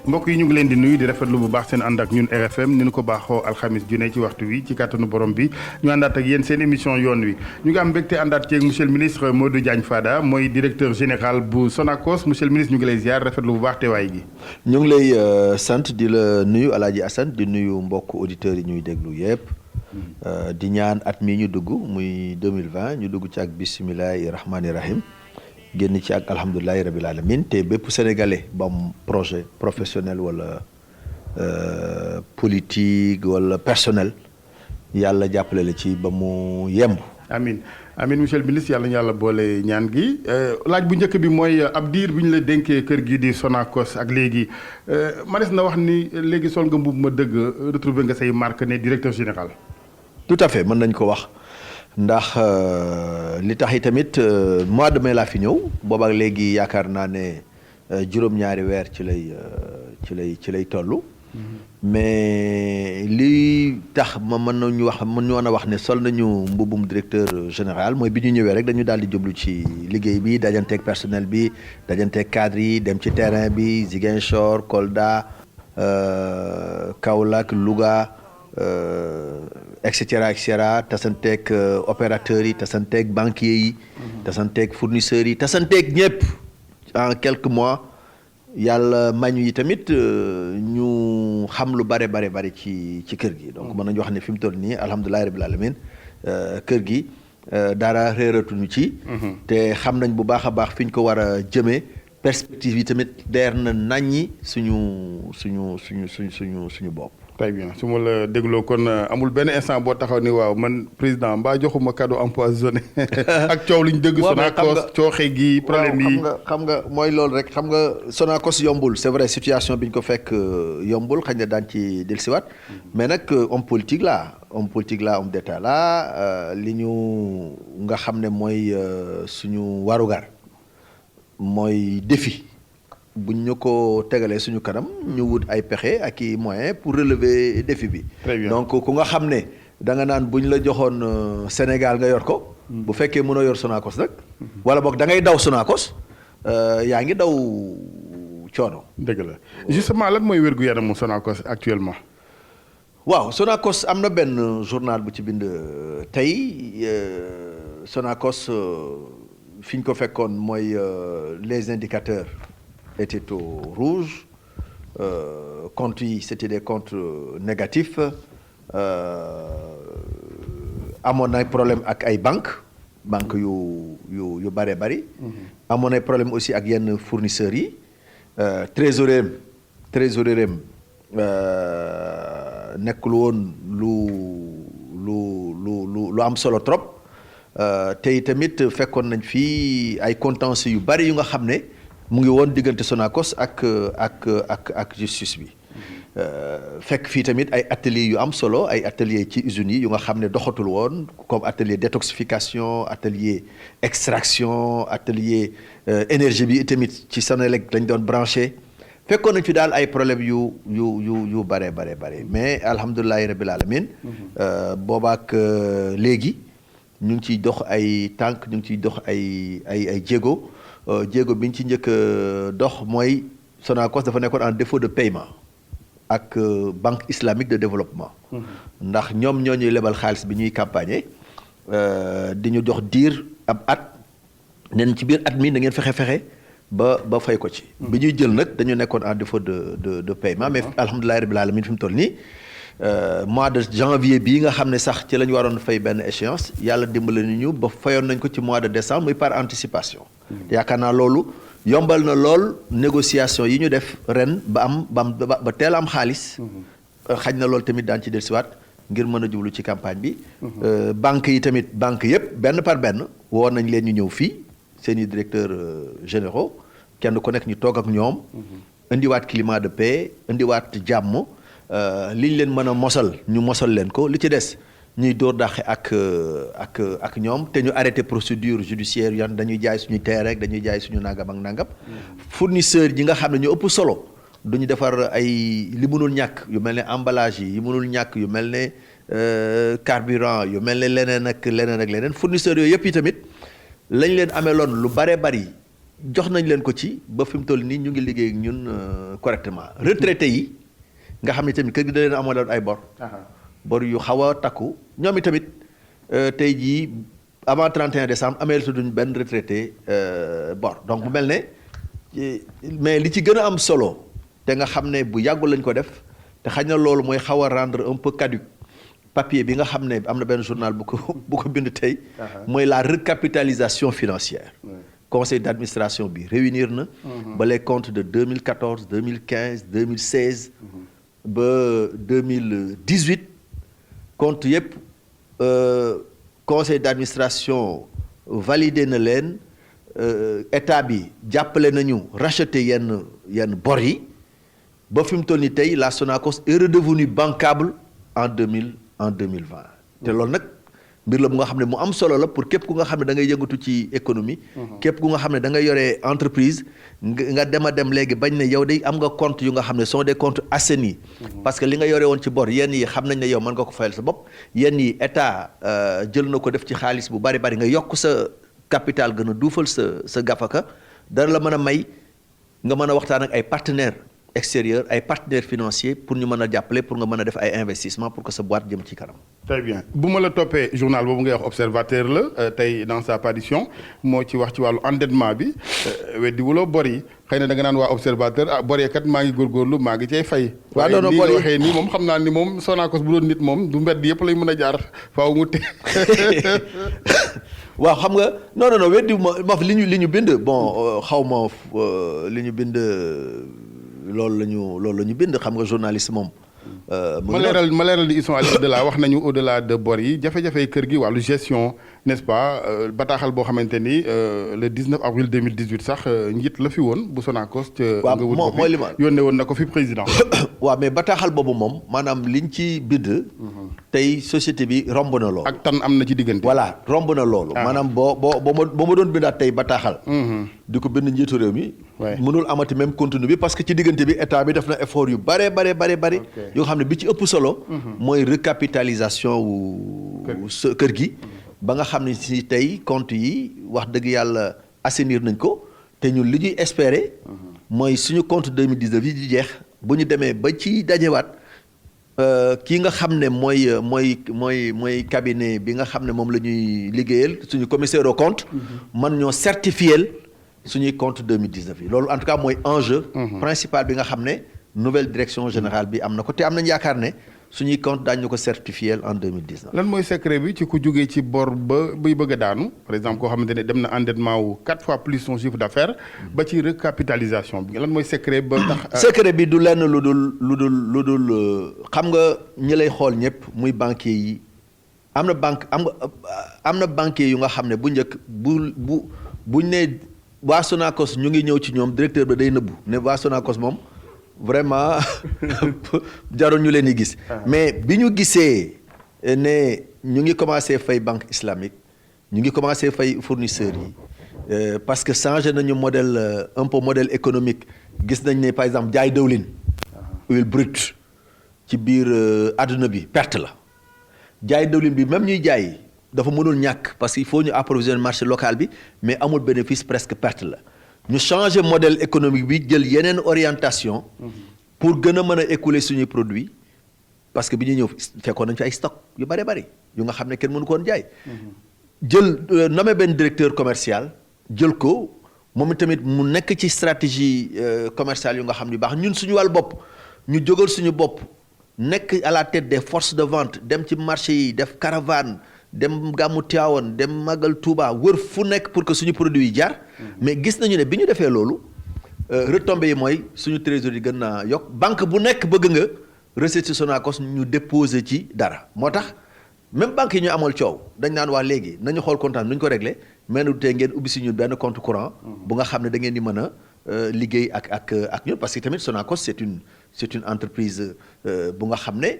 mbokk yi ñu ngi leen di nuyu di rafetlu bu baax seen ànd ak ñun RFM ni ñu ko baaxoo alxamis ju ne ci waxtu wi ci kàttanu borom bi ñu àndaat ak yéen seen émission yoon wi ñu ngi am mbégte àndaat ceeg monsieur le ministre Modou Diagne Fada mooy directeur général bu Sonacos monsieur le ministre ñu ngi lay ziar rafetlu bu baax teewaay gi. ñu ngi lay sant di la nuyu Alaaji Assane di nuyu mbokk auditeurs yi ñuy déglu yëpp di ñaan at mi ñu dugg muy 2020 ñu dugg ci ak bisimilahi rahmaani rahim. génn ci ak alhamdulilahi rabil alamin te bépp sénégalais ba am projet professionnel wala politique wala personnel yàlla jàppale la ci ba mu yemb. amin amin monsieur le ministre yàlla ñu yàlla boole ñaan gi laaj bu njëkk bi mooy ab diir bi ñu la dénkee kër gi di Sonacos ak léegi manes na wax ni léegi sol nga mbubb ma dëgg retrouver nga say marque ne directeur général. tout à fait mën nañ ko wax. ndax li tax i tamit mois de mai laa fi ñëw boobaak léegi yaakaar naa ne juróom-ñaari weer ci lay toll. mais li tax mën ñu a wax ne sol nañu mbubum directeur général mooy bi ñu ñëwee rek dañu daal di jublu ci liggéey bi dajanteeg personnel bi dajanteeg cadre yi dem ci terrain bi Ziguinchor Kolda Kaolack Louga. et cetera tasanteeg opérateurs yi tasanteeg banquiers yi. tasanteeg fournisseurs yi tasanteeg ñëpp en quelques mois yàlla mañu yi tamit ñu xam lu bare ci kër gi. donc mën nañu wax ne fi mu toll nii alhamdulilah rabbil alamin kër gi dara réeratuñu ci. te xam nañ bu baax a baax fi ñu ko war a jëmee perspective yi tamit leer na naññi suñu bopp. très bien su ma la dégloo kon amul benn instant boo taxaw ni waaw man président mbaa joxuma cadeau empoisonné ak coow li ñu dëgg Sonacos cooxe gi problème yi xam nga mooy loolu rek xam nga Sonacos yombul c'est vrai situation bi ñu ko fekk yombul xëy na daan ci dellusiwaat mais nag homme politique homme d'état la li ñu nga xam ne mooy suñu warugar mooy défi buñ ñu ko tegalee suñu kanam ñu wut ay pexe ak i moyens pour relever défi bi. donc ku nga xam ne da nga naan buñ la joxoon Sénégal nga yor ko. bu fekkee mënoo yor Sonacos nag. wala boog da ngay daw Sonacos yaa ngi daw coono. dëgg la justement lan mooy wér-gu-yaramu Sonacos actuellement. waaw Sonacos am na benn journal bu ci bind tey Sonacos fi ñu ko fekkoon mooy les indicateurs. était au rouge comptes yi c'était des comptes négatifs amoon na problème ak ay banques yu bare bari. amoon na problème aussi ak yenn fournisseurs yi trésorier nekkul woon lu am solo trop te tamit fekkoon nañ fii ay contentieux yu bari yu nga xam ne. mu ngi woon diggante Sonacos ak justice bi fekk fii tamit ay ateliers yu am solo ay ateliers ci usines yi yu nga xam ne doxatul woon comme atelier détoxification atelier extraction atelier énergie bi tamit ci Senelec lañ doon branché fekkoon nañ fi daal ay problèmes yu bare mais alhamdulilahi rabbil alamin boobaak léegi ñu ngi ciy dox ay tànk ñu ngi ciy dox ay jéego. jéego bi ñu ci njëkk dox mooy Sonacos dafa nekkoon en défaut de paiement ak banque islamique de développement. ndax ñoom ñoo ñuy lebal xaalis bi ñuy campagne di ñu jox diir ab at neen ci biir at mi da ngeen fexe ba fay ko ci. bi ñuy jël nag dañu nekkoon en défaut de paiement mais alhamdulilah rabbil alamin fi mu toll nii mois de janvier bii nga xam ne sax ci la ñu waroon fay benn échéance yàlla dimbali nañu ba fayoon nañ ko ci mois de décembre muy par anticipation. yaakaar naa loolu yombal na lool négociation yi ñu def ren ba teel am xaalis. xaj na loolu tamit daan ci dellusiwaat ngir mën a jublu ci campagne bi. banques yi tamit banques yëpp benn par benn woon nañ leen ñu ñëw fii seen i directeurs généraux kenn ku nekk ñu toog ak ñoom. indiwaat climat de paix indiwaat jàmm li ñu leen mën a mosal ñu mosal leen ko li ci des. ñuy dóor dàqe ak ñoom te ñu arrêté procédure judiciaire yan dañuy jaay suñu terre rek dañuy jaay suñu nangam ak nangam. fournisseurs yi nga xam ne ñu ëpp solo duñu defar ay li mënul ñàkk yu mel ne emballage yi mënul ñàkk yu mel ne carburant yu mel ne leneen ak leneen fournisseurs yooyu yëpp yi tamit lañ leen ameloon lu bare bari jox nañ leen ko ci ba fi mu toll nii ñu ngi liggéey ak ñun correctement retraités yi nga xam ne tamit kër gi da leen amaloon ay bor. bor yu xaw a takku ñoom itamit tey jii avant 31 décembre amee duñ benn retraité bor donc mu mel ne mais li ci gën a am solo te nga xam ne bu yàggul lañ ko def te xañ na loolu mooy xaw a rendre un peu caduc papier bi nga xam ne am na benn journal bu ko bind tey. mooy la recapitalisation financière. conseil d'administration bi réunir na. ba les comptes de 2014 2015 2016. ba 2018 compte yëpp conseil d'administration validé na leen état bi jàppale nañu racheter yenn bor yi ba fi mu toll nii tey la Sonacos est redevenue bancable en 2020 te loolu nag mbir la bu nga xam ne mu am solo la pour képp ku nga xam ne da ngay yëngatu ci économie. képp ku nga xam ne da ngay yore entreprise nga dem léegi bañ ne yow day am nga compte yu nga xam ne sont des comptes assainis. parce que li nga yore woon ci bor yenn yi xam nañ ne yow mën nga ko fayal sa bopp yenn yi état jël na ko def ci xaalis bu bari nga yokk sa capital gën a duufal sa gafaka dara la mën a may nga mën a waxtaan ak ay partenaires extérieurs ay partenaires financiers pour ñu mën a jàppale pour nga mën a def ay investissement pour que sa boîte jëm ci kanam. très bien bu ma la toppee journal boobu ngay wax observateur la tey dans sa parution moo ci wax ci wàllu endettement bi weddi wuloo bor yi xëy na da nga naan waa observateur bor yi kat maa ngi góorgóorlu maa ngi cay fay. waaw non non bor yi waxee nii moom xam naa ni moom Sonacos bu doon nit moom du mbedd yëpp lay mën a jaar faaw mu te. waaw xam nga non weddi ma li ñu bind bon xaw ma li ñu bind. loolu la ñu bind xam nga journaliste moom. ma leeral ni ils sont allés au-delà wax nañu au-delà de bor yi jafe-jafe kër gi wàllu gestion n'est-ce pas bataaxal boo xamante ni le 19 avril 2018 sax njiit la fi woon bu Sonacos. waaw mooy li ma yónnee woon na ko fi président. waaw mais bataaxal boobu moom maanaam liñ ci bind. tey société bi romb na loolu. ak tan am na ci diggante. voilà romb na loolu. maanaam boo ma doon bindaat tey bataaxal. di ko bind njiitu réew mi. mënul amati même contenu bi parce que ci diggante bi état bi def na effort yu bare. yoo xam ne bi ci ëpp solo. mooy recapitalisation wu kër gi. ba nga xam ne si tey compte yi wax dëgg yàlla assainir nañ ko te ñun li ñuy espérer. mooy suñu compte 2019 yi di jeex bu ñu demee ba ci dajewaat kii nga xam ne mooy cabinet bi nga xam ne moom la ñuy liggéeyal suñu commissaire au compte. man ñoo certifier suñuy compte 2019 yi loolu en tout cas mooy enjeu. principal bi nga xam ne nouvelle direction générale bi am na ko te am nañu yaakaar ne suñuy compte daañu ko certifier en 2019. lan mooy secret bi ci ku jógee ci bor ba buy bëgg a daanu par exemple koo xamante ne dem na endettement wu 4 fois plus son chiffre d'affaires ba ci recapitalisation bi lan mooy secret ba tax. secret bi du lenn lu dul xam nga ñi lay xool ñëpp muy banquier yi am na banquier yu nga xam ne bu njëkk buñ ne waa Sonacos ñu ngi ñëw ci ñoom directeur bi day nëbbu ne waa Sonacos moom. vraiment jarul ñu leen di gis. mais bi ñu gisee ne ñu ngi commencé fay banque islamique ñu ngi commencé fay fournisseurs yi parce que changé nañu modèle un peu modèle économique gis nañ ne par exemple jaay dëwlin. huile brute ci biir àdduna bi perte la jaay dëwlin bi même ñuy jaay dafa mënul ñàkk parce que il faut ñu approvisionner marché local bi mais amul bénéfice presque perte la. ñu changer modèle économique bi jël yeneen orientation pour gën a mën a écouler suñuy produits parce que bi ñuy ñëw fekkoon nañ fi ay stock yu bari yu nga xam ne kenn mënu ko woon jaay. jël nommé benn directeur commercial jël ko moom tamit mu nekk ci stratégie commerciale yu nga xam ne baax ñun suñu wàllu bopp ñu jógal suñu bopp nekk à la tête des forces de vente dem ci marché yi def caravane. dem gàmmu Tiwaawan dem Magal Touba wër fu nekk pour que suñu produit yi jaar. mais gis nañu ne bi ñu defee loolu retombées yi mooy suñu trésorerie gën naa yokk banque bu nekk bëgg nga recette Sonacos ñu déposer ci dara moo tax même banque yi ñu amal coow dañ naan waa léegi nañu xool compte nu ñu ko réglé mais nu tey ngeen ubbi si ñu benn compte courant. bu nga xam ne da ngeen di mën a liggéey ak ñun parce que tamit Sonacos c'est une entreprise bu nga xam ne.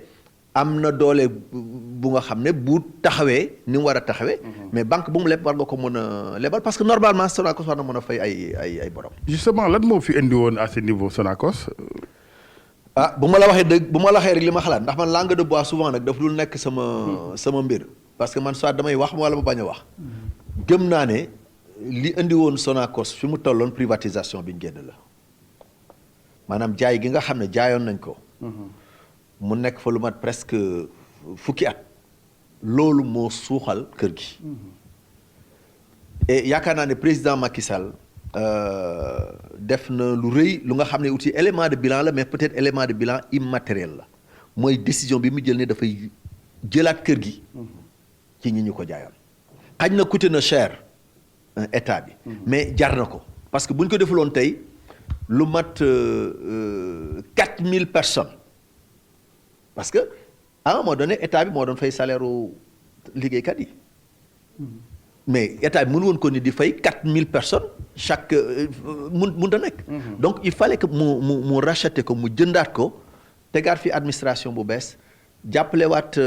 am na doole bu nga xam ne bu taxawee ni mu war a taxawee. mais banque bu mu leb war nga ko mën a lebal parce que normalement Sonacos war na mën a fay ay borom. justement lan moo fi indi woon à ce niveau Sonacos. bu ma la waxee rek li ma xalaat ndax man langue de bois souvent nag daf dul nekk sama mbir parce que man soit damay wax wala ma bañ a wax. gëm naa ne li indi woon Sonacos fi mu tolloon privatisation bi ñu génn la maanaam jaay gi nga xam ne jaayoon nañ ko. mu nekk fa lu mat presque fukki at. loolu moo suuxal kër gi. et yaakaar naa ne président Macky Sall def na lu rëy lu nga xam ne aussi élément de bilan la mais peut-être élément de bilan immatériel la mooy décision bi mu jël ne dafay jëlaat kër gi. ci ñi ñu ko jaayoon. xaj na coûté na cher état bi. mais jar na ko parce que bu ñu ko defuloon tey lu mat 4000 personnes parce que à un moment donné état bi moo doon fay salaire u liggéeykat yi. mais état bi mënu woon ko ni di fay 4000 personnes chaque mun da nekk. donc il fallait que mu racheter ko mu jëndaat ko tegaat fi administration bu bees jàppalewaat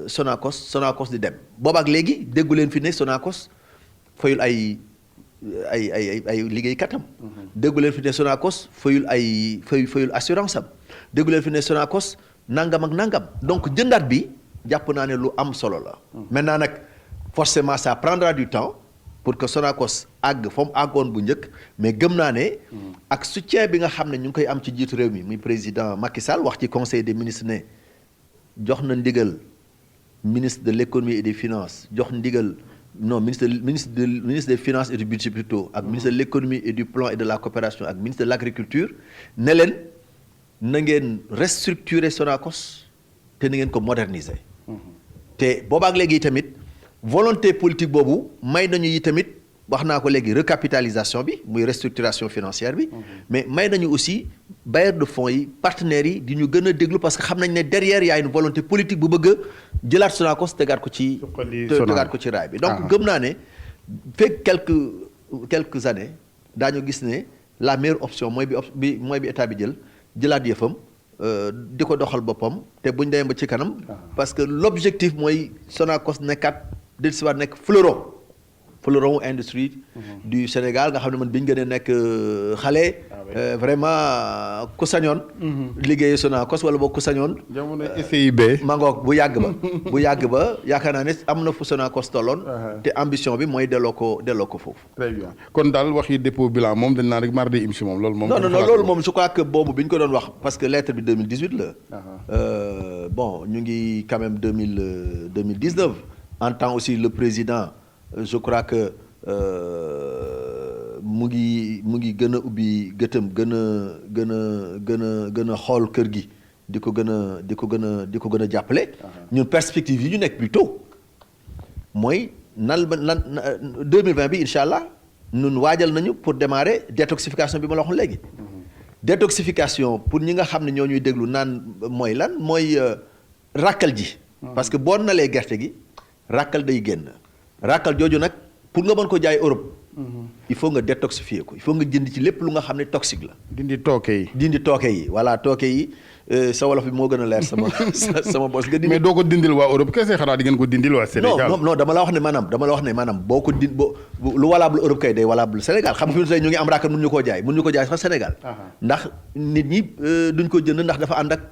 Sonacos di dem boobaak léegi déggu leen fi ne Sonacos fayul ay liggéeykatam. déggu leen fi ne Sonacos fayul fayul assurance am déggu leen fi ne Sonacos nangam ak nangam donc jëndaat bi jàpp naa ne lu am solo la. maintenant nag. forcément ça prendra du temps pour que Sonacos àgg fa mu àggoon bu njëkk mais gëm naa ne ak soutien bi nga xam ne ñu ngi koy am ci jiitu réew mi muy président Macky Sall wax ci conseil des ministres ne jox na ndigal ministre de l'économie et des finances jox ndigal non ministre des finances et du budget plutôt ak ministre de l'économie et du plan et de la coopération ak ministre de l'agriculture ne leen na ngeen restructurer Sonacos te na ngeen ko moderniser te boobaak léegi tamit volonté politique boobu may nañu yi tamit wax naa ko léegi recapitalisation bi muy restructuration financière bi mais may nañu aussi bailleurs de fonds yi partenaires yi di ñu gën a déglu parce que xam nañ ne derrière y a une volonté politique bu bëgg a jëlaat Sonacos tegaat ko ci raay bi donc gëm naa ne fekk quelques années daañu gis ne la meilleure option mooy bi état bi jëlaat yëfam di ko doxal boppam te buñ demee ba ci kanam parce que l'objectif mooy Sonacos nekkaat dellusiwaat nekk fleuron industrie du Sénégal nga xam ne man biñ gën a nekk xale vraiment ku sañoon liggéey Sonacos wala boog ku sañoon jamono SIB mangoog bu yàgg ba yaakaar naa ne am na fu Sonacos tolloon te ambition bi mooy delloo ko foofu. très bien kon daal wax yi dépôt bilan moom dañ naan rek mar day im si moom loolu moom non loolu moom je crois que boobu bi ñu ko doon wax parce que lettre bi 2018 la bon ñu ngi quand même 2019 en tant aussi le président je crois que mu ngi gën a ubbi gëtëm gën a xool kër gi di ko gën a jàppale. ñun perspective yi ñu nekk plutôt mooy lan 2020 bi incha allah ñun waajal nañu pour démarrer détoxification bi ma la waxoon léegi. détoxification pour ñi nga xam ne ñoo ñuy déglu naan mooy lan mooy ràkkal ji. parce que boo nalee gerte gi ràkkal day génn. ràkkal jooju nag pour nga mën ko jaay Europe. il faut nga détoxifier ko il faut nga jënd ci lépp lu nga xam ne toxique la. dindi tooke yi voilà tooke yi sa wolof bi moo gën a leer sama bos nga dindi. mais doo ko dindil waa Europe kese xanaa di ngeen ko dindil waa Sénégal. non dama la wax ne maanaam boo ko lu valable Europe kay day valable Sénégal xam nga fi mu tey ñu ngi am ràkkal mënuñu koo jaay sax Sénégal. ndax nit ñi duñ ko jënd ndax dafa ànd ak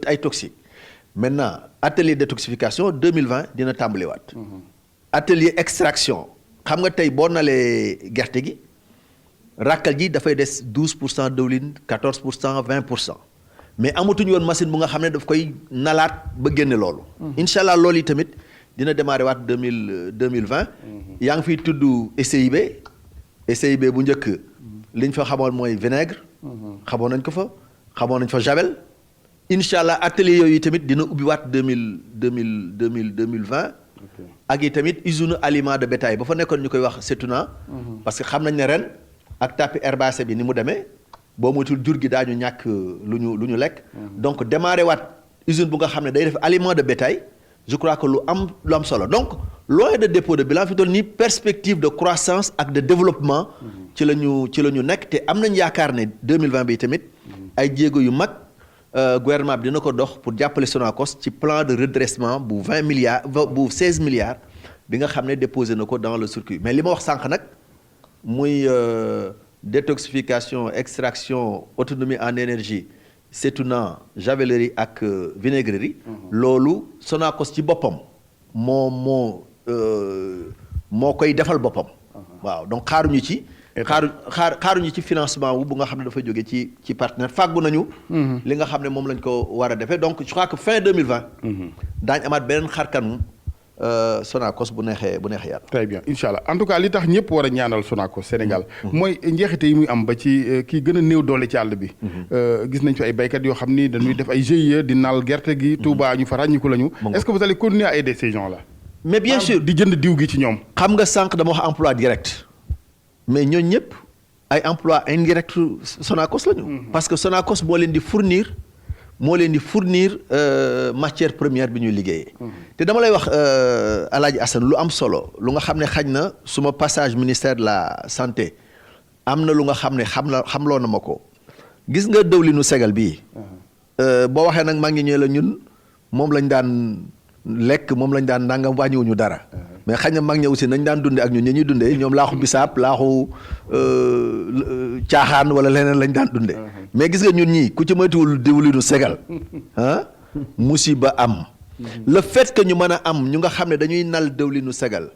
ay toxique. maintenant atelier détoxification 2020 dina tàmbaliwaat. atelier extraction xam nga tey boo nalee gerte gi ràkkal ji dafay des 12% dëwlin 14% 20% mais amatuñu woon machine bu nga xam ne daf koy nalaat ba génne loolu. incha allah loolu yi tamit dina démarrer waat 2020. yaa ngi fiy tudd SIB bu njëkk liñ fa xamoon mooy vinaigre. xamoon nañ fa javel. incha allah atelier yooyu tamit dina ubbiwaat 2020. ak yi tamit usine aliment de bétail ba fa nekkoon ñu koy wax Setuna. parce que xam nañ ne ren ak tapis herbacé bi ni mu demee boo moytul jur gi daañu ñàkk lu ñu lekk. donc démarrer waat usine bu nga xam ne day def aliment de bétail je crois que lu am solo donc loin de dépôt de bilan fi toll nii perspective de croissance ak de développement. ci la ñu nekk te am nañ yaakaar ne 2020 bi tamit ay jéego yu mag. gouvernement bi dina ko dox pour jàppale Sonacos ci plan de redressement bu 16 milliards bi nga xam ne déposé na ko dans le circuit mais li ma wax sànq nag muy détoxification extraction autonomie en énergie Setuna javellerie ak vinaigrerie. loolu Sonacos ci boppam moo koy defal boppam. waaw donc xaaruñu ci. xaaruñu ci financement wu bu nga xam ne dafa jóge ci partenaire fàggu nañu. li nga xam ne moom lañ ko war a defee donc je crois que fin 2020. daañu amaat beneen xarkanu Sonacos bu neexee yàlla. très bien incha allah en tout cas li tax ñëpp war a ñaanal Sonacos Sénégal. mooy njeexite yi muy am ba ci kii gën a néew doole ci àll bi. gis nañ fi ay baykat yoo xam ni dañuy def ay GIE di naal gerte gi. Touba ñu fa ràññiku lañu. est-ce que vous allez continuer à aider ces gens là. mais bien sûr di jënd diw gi ci ñoom. xam nga sànq dama wax emploi direct. mais ñooñu ñëpp ay emploi indirect Sonacos lañu. parce que Sonacos moo leen di fournir matière première bi ñuy liggéeyee. te dama lay wax Alaaji Assane lu am solo lu nga xam ne xaj na suma passage ministère de la santé am na lu nga xam ne xamloo na ma ko gis nga dëwlinu segal bii. boo waxee nag maa ngi ñëw la ñun moom lañ daan lekk moom lañ daan nangam wàññiwuñu dara. mais xaj na mag ña aussi nañ daan dunde ak ñun ñuy dundee ñoom laaxu bisaab laaxu caaxaan wala leneen lañ daan dunde mais gis nga ñun ñii ku ci moytuwul diwlinu segal musiba am. le fait que ñu mën a am ñu nga xam ne dañuy nal diwlinu segal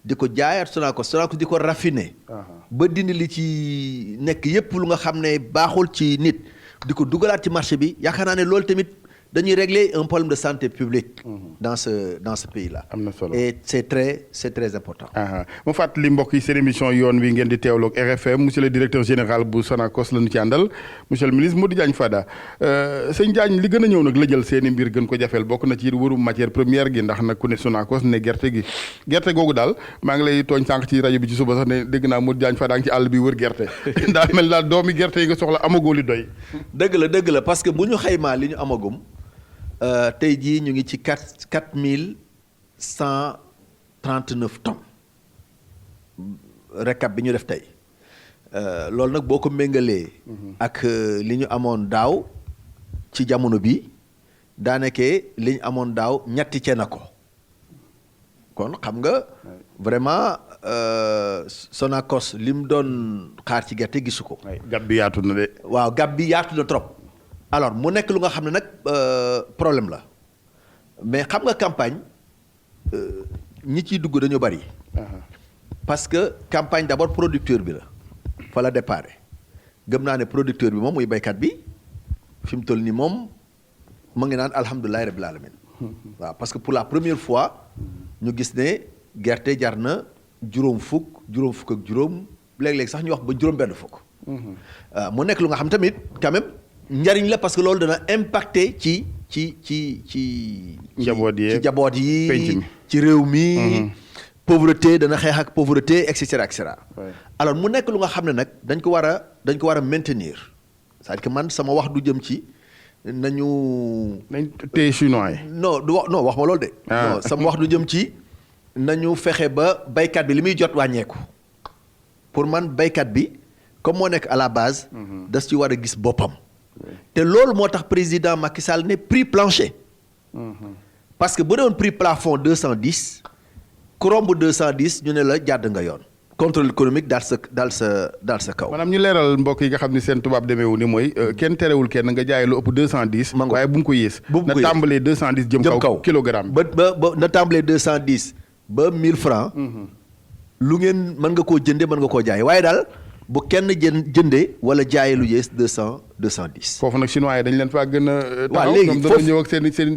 di ko jaayaat Sonacos di ko raffiner. ba dindi li ci nekk yépp lu nga xam ne baaxul ci nit di ko dugalaat ci marché bi yaakaar naa ne loolu tamit. dañuy régler un problème de santé publique dans ce pays-là. am na solo et c'est très important. mu fàttali mbokk yi seen émission yoon wi ngeen di teewloog RFM monsieur le directeur général bu Sonacos la ñu ci àndal monsieur le ministre Modou Diagne Fada sëñ Diagne li gën a ñëw nag la jël seen i mbir gën ko jafeel bokk na ci wërum matière première gi ndax nag ku ne Sonacos ne gerte gi gerte googu daal maa ngi lay tooñ sànq ci rajo bi ci suba sax ne dégg naa Modou Diagne Fada ngi ci àll bi wër gerte daal mel daal doomi gerte yi nga soxla amagoo li doy. dëgg la parce que bu ñu xaymaa li ñu amagum. tey jii ñu ngi ci 4139 tonnes récap bi ñu def tey loolu nag boo ko méngalee. ak li ñu amoon daaw ci jamono bi daanaka li ñu amoon daaw ñetti cee na ko kon xam nga vraiment Sonacos li mu doon xaar ci gerte gisu ko. gab bi yaatu na de. waaw gab bi yaatu na trop. alors mu nekk lu nga xam ne nag problème la mais xam nga campagne ñi ciy dugg dañu bari. parce que campagne d'abord producteur bi la fa la départ gëm naa ne producteur bi moom muy baykat bi fi mu toll nii moom mu ngi naan alhamdulilahi rabbil alamin waaw parce que pour la première fois ñu gis ne gerte jar na juróom fukk ak juróom léeg-léeg sax ñu wax ba juróom-benn fukk. mu nekk lu nga xam tamit quand même. njariñ la parce que loolu dana impacté ci njaboot yi ci réew mi. pauvreté dana xeex ak pauvreté et cetera. alors mu nekk lu nga xam ne nag dañ ko war a maintenir c'est-à-dire que man sama wax du jëm ci nañu téye chinois yi. non wax ma loolu de. non sama wax du jëm ci nañu fexe ba baykat bi li muy jot wàññeeku pour man baykat bi comme moo nekk à la base. das ci war a gis boppam. te loolu moo tax président Macky Sall ne prix plancher. parce que bu doon prix plafond 210 ku romb 210 ñu ne la jàdd nga yoon. contrôle économique daal sa kaw. maanaam ñu leeral mbokk yi nga xam ni seen tubaab demeewu ni mooy kenn terewul kenn nga jaay lu ëpp 210. waaye bu mu ko yées. na tàmbalee 210 jëm kaw kilogramme. ba na tàmbalee 210 ba 1000 francs lu ngeen mën nga koo jëndee mën nga koo jaay waaye daal. bu kenn jëndee wala jaayee lu yées 210. foofu nag chinois yi dañ leen faa gën a. waaw léegi foofu ñëw ak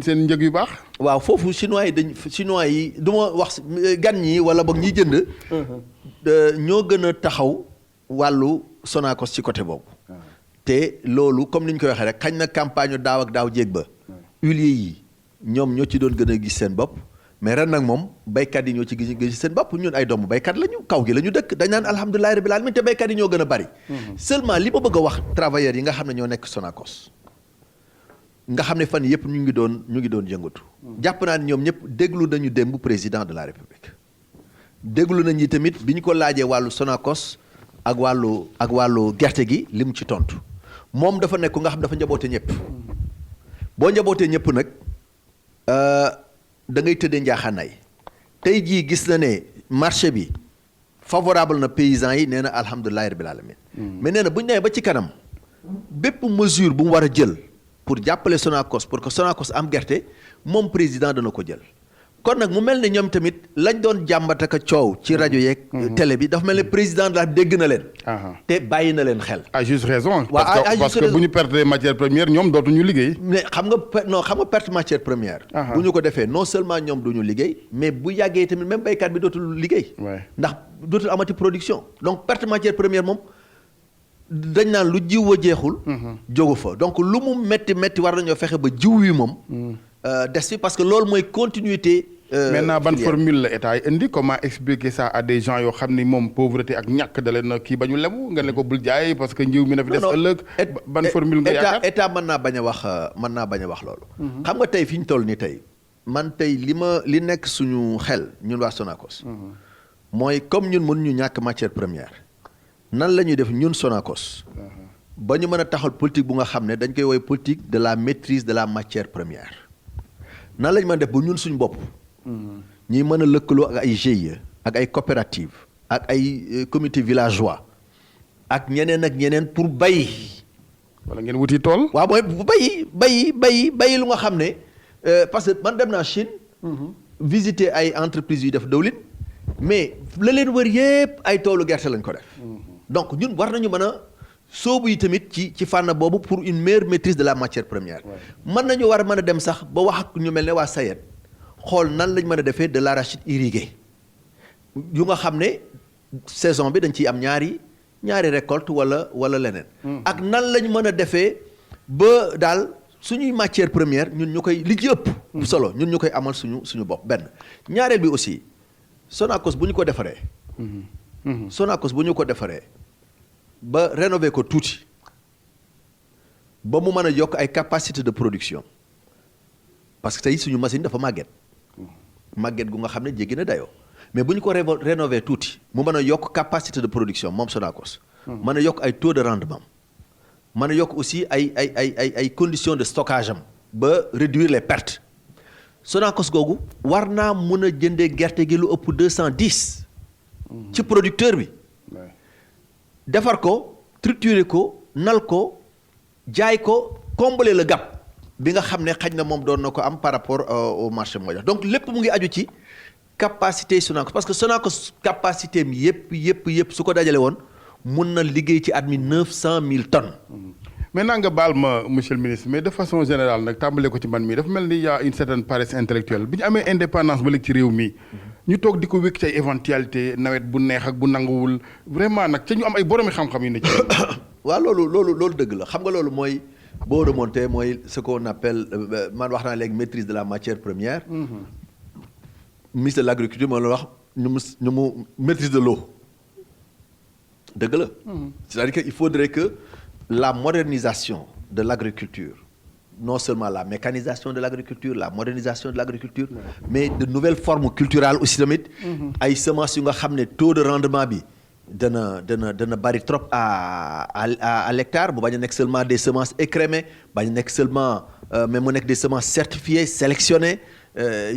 seen njëg yu baax. waaw foofu chinois yi du ma wax gan ñi wala boog ñiy jënd. ñoo gën a taxaw wàllu Sonacos ci côté boobu. te loolu comme ni ñu koy waxee rek xañ na campagne daaw ak daaw jéeg ba. huiliers yi ñoom ñoo ci doon gën a gis seen bopp. mais ren nag moom baykat yi ñoo ci gis seen bopp ñun ay doomu baykat lañu kaw gi la ñu dëkk dañ naan alhamdulilahi rabbil alamin te baykat yi ñoo gën a bari. seulement li ma bëgg a wax travailleurs yi nga xam ne ñoo nekk Sonacos nga xam ne fan yëpp ñu ngi doon yëngatu. jàpp naa ne ñoom ñëpp déglu nañu démb président de la république. déglu nañu tamit bi ñu ko laajee wàllu Sonacos ak wàllu gerte gi li mu ci tontu moom dafa nekk nga xam dafa njaboote ñëpp. boo njabootee ñëpp nag. da ngay tëddee njaaxaanaay tey jii gis na ne marché bi favorable na paysans yi nee na alhamdulilahi rabbil alamin mais nee na bu ñu nee ba ci kanam bépp mesure bu mu war a jël pour jàppale Sonacos pour que Sonacos am gerte moom président dana ko jël kon nag mu mel ne ñoom tamit lañ doon jàmbat ak coow ci rajo yeeg. télé bi dafa mel ne président de la dégg na leen. te bàyyi na leen xel. à juste raison. waaw parce que bu ñu perte matière première ñoom dootuñu liggéey. mais xam nga perte matière première. bu ñu ko defee non seulement ñoom duñu liggéey mais bu yàggee tamit même baykat bi dootul liggéey. ndax dootul amati production. donc perte matière première moom dañ naan lu jiw wa jeexul. jógu fa donc lu mu métti war nañoo fexe ba jiw wi moom. des fi parce que loolu mooy continuité. maintenant ban formule la état yi indi comment expliquer ça à des gens yoo xam ni moom pauvreté ak ñàkk da leen kii ba ñu lebu nga ne ko bul jaay parce que njiw mi na fi des ëllëg. ban formule nga yaakaar état mën naa bañ a wax loolu. xam nga tey fi ñu toll nii tey man tey li nekk suñu xel ñun waa Sonacos. mooy comme ñun mënuñu ñàkk matière première nan la ñuy def ñun Sonacos. ba ñu mën a taxal politique bu nga xam ne dañ koy woy politique de la maîtrise de la matière première. nan lañ mën a def ba ñun suñu bopp. ñuy mën a lëkkaloo ak ay GIE ak ay coopérative ak ay comité villageois ak ñeneen pour bay. wala ngeen wuti tool. waaw mooy bay lu nga xam ne parce que man dem naa Chine. visiter ay entreprises yu def dawlin mais la leen wër yépp ay toolu gerte lañ ko def. donc ñun war nañu mën a soobu yi tamit ci fànn boobu pour une meilleure maîtrise de la matière première. mën nañu war a mën a dem sax ba wax ak ñu mel ne waa SAED xool nan lañ mën a defee de l'arachide irrigué yu nga xam ne saison bi dañ ciy am ñaari récolte wala leneen. ak nan lañ mën a defee ba daal suñuy matière première ñun ñu koy li ci ëpp. solo ñun ñu koy amal suñu bopp benn. ñaareel bi aussi Sonacos bu ñu ko defaree. Sonacos bu ñu ko defaree ba rénover ko tuuti ba mu mën a yokk ay capacité de production parce que tey suñu machine dafa màgget gu nga xam ne jéggi na dayoo mais bu ñu ko rénover tuuti mu mën a yokk capacité de production moom Sonacos. mën a yokk ay taux de rendement mën a yokk aussi ay conditions de stockage am ba réduire les pertes Sonacos googu war naa mën a jëndee gerte gi lu ëpp 210. ci producteur bi. defar ko triturer ko nal ko jaay ko combler le gap bi nga xam ne xaj na moom doon na ko am par rapport au marché mondial donc lépp mu ngi aju ci capacité Sonacos parce que Sonacos capacité am yëpp su ko dajale woon mun na liggéey ci at mi 900 000 tonnes. maintenant nga baal ma monsieur le ministre mais de façon générale nag tàmbale ko ci man mii dafa mel ni y a une certaine paresse intellectuelle bi ñu amee indépendance ba léegi ci réew mi. ñu toog di ko wékk ci ay éventualité nawet bu neex ak bu nanguwul vraiment nag ca ñu am ay boromi xam-xam yu ne ci. waaw loolu dëgg la xam nga loolu mooy boo remonté mooy ce qu'on appelle man wax naa léegi maîtrise de la matière première. ministre de l'agriculture moo la wax ñu mu maîtrise de l'eau dëgg la. c'est-à-dire que il faudrait que la modernisation de l'agriculture non seulement la mécanisation de l'agriculture la modernisation de l'agriculture mais de nouvelles formes culturelles aussi tamit ay semences yu nga xam ne taux de rendement bi dana bari trop à l'hectare bu bañ a nekk seulement des semences écrémées bañ a nekk seulement mais mu nekk des semences certifiées sélectionnées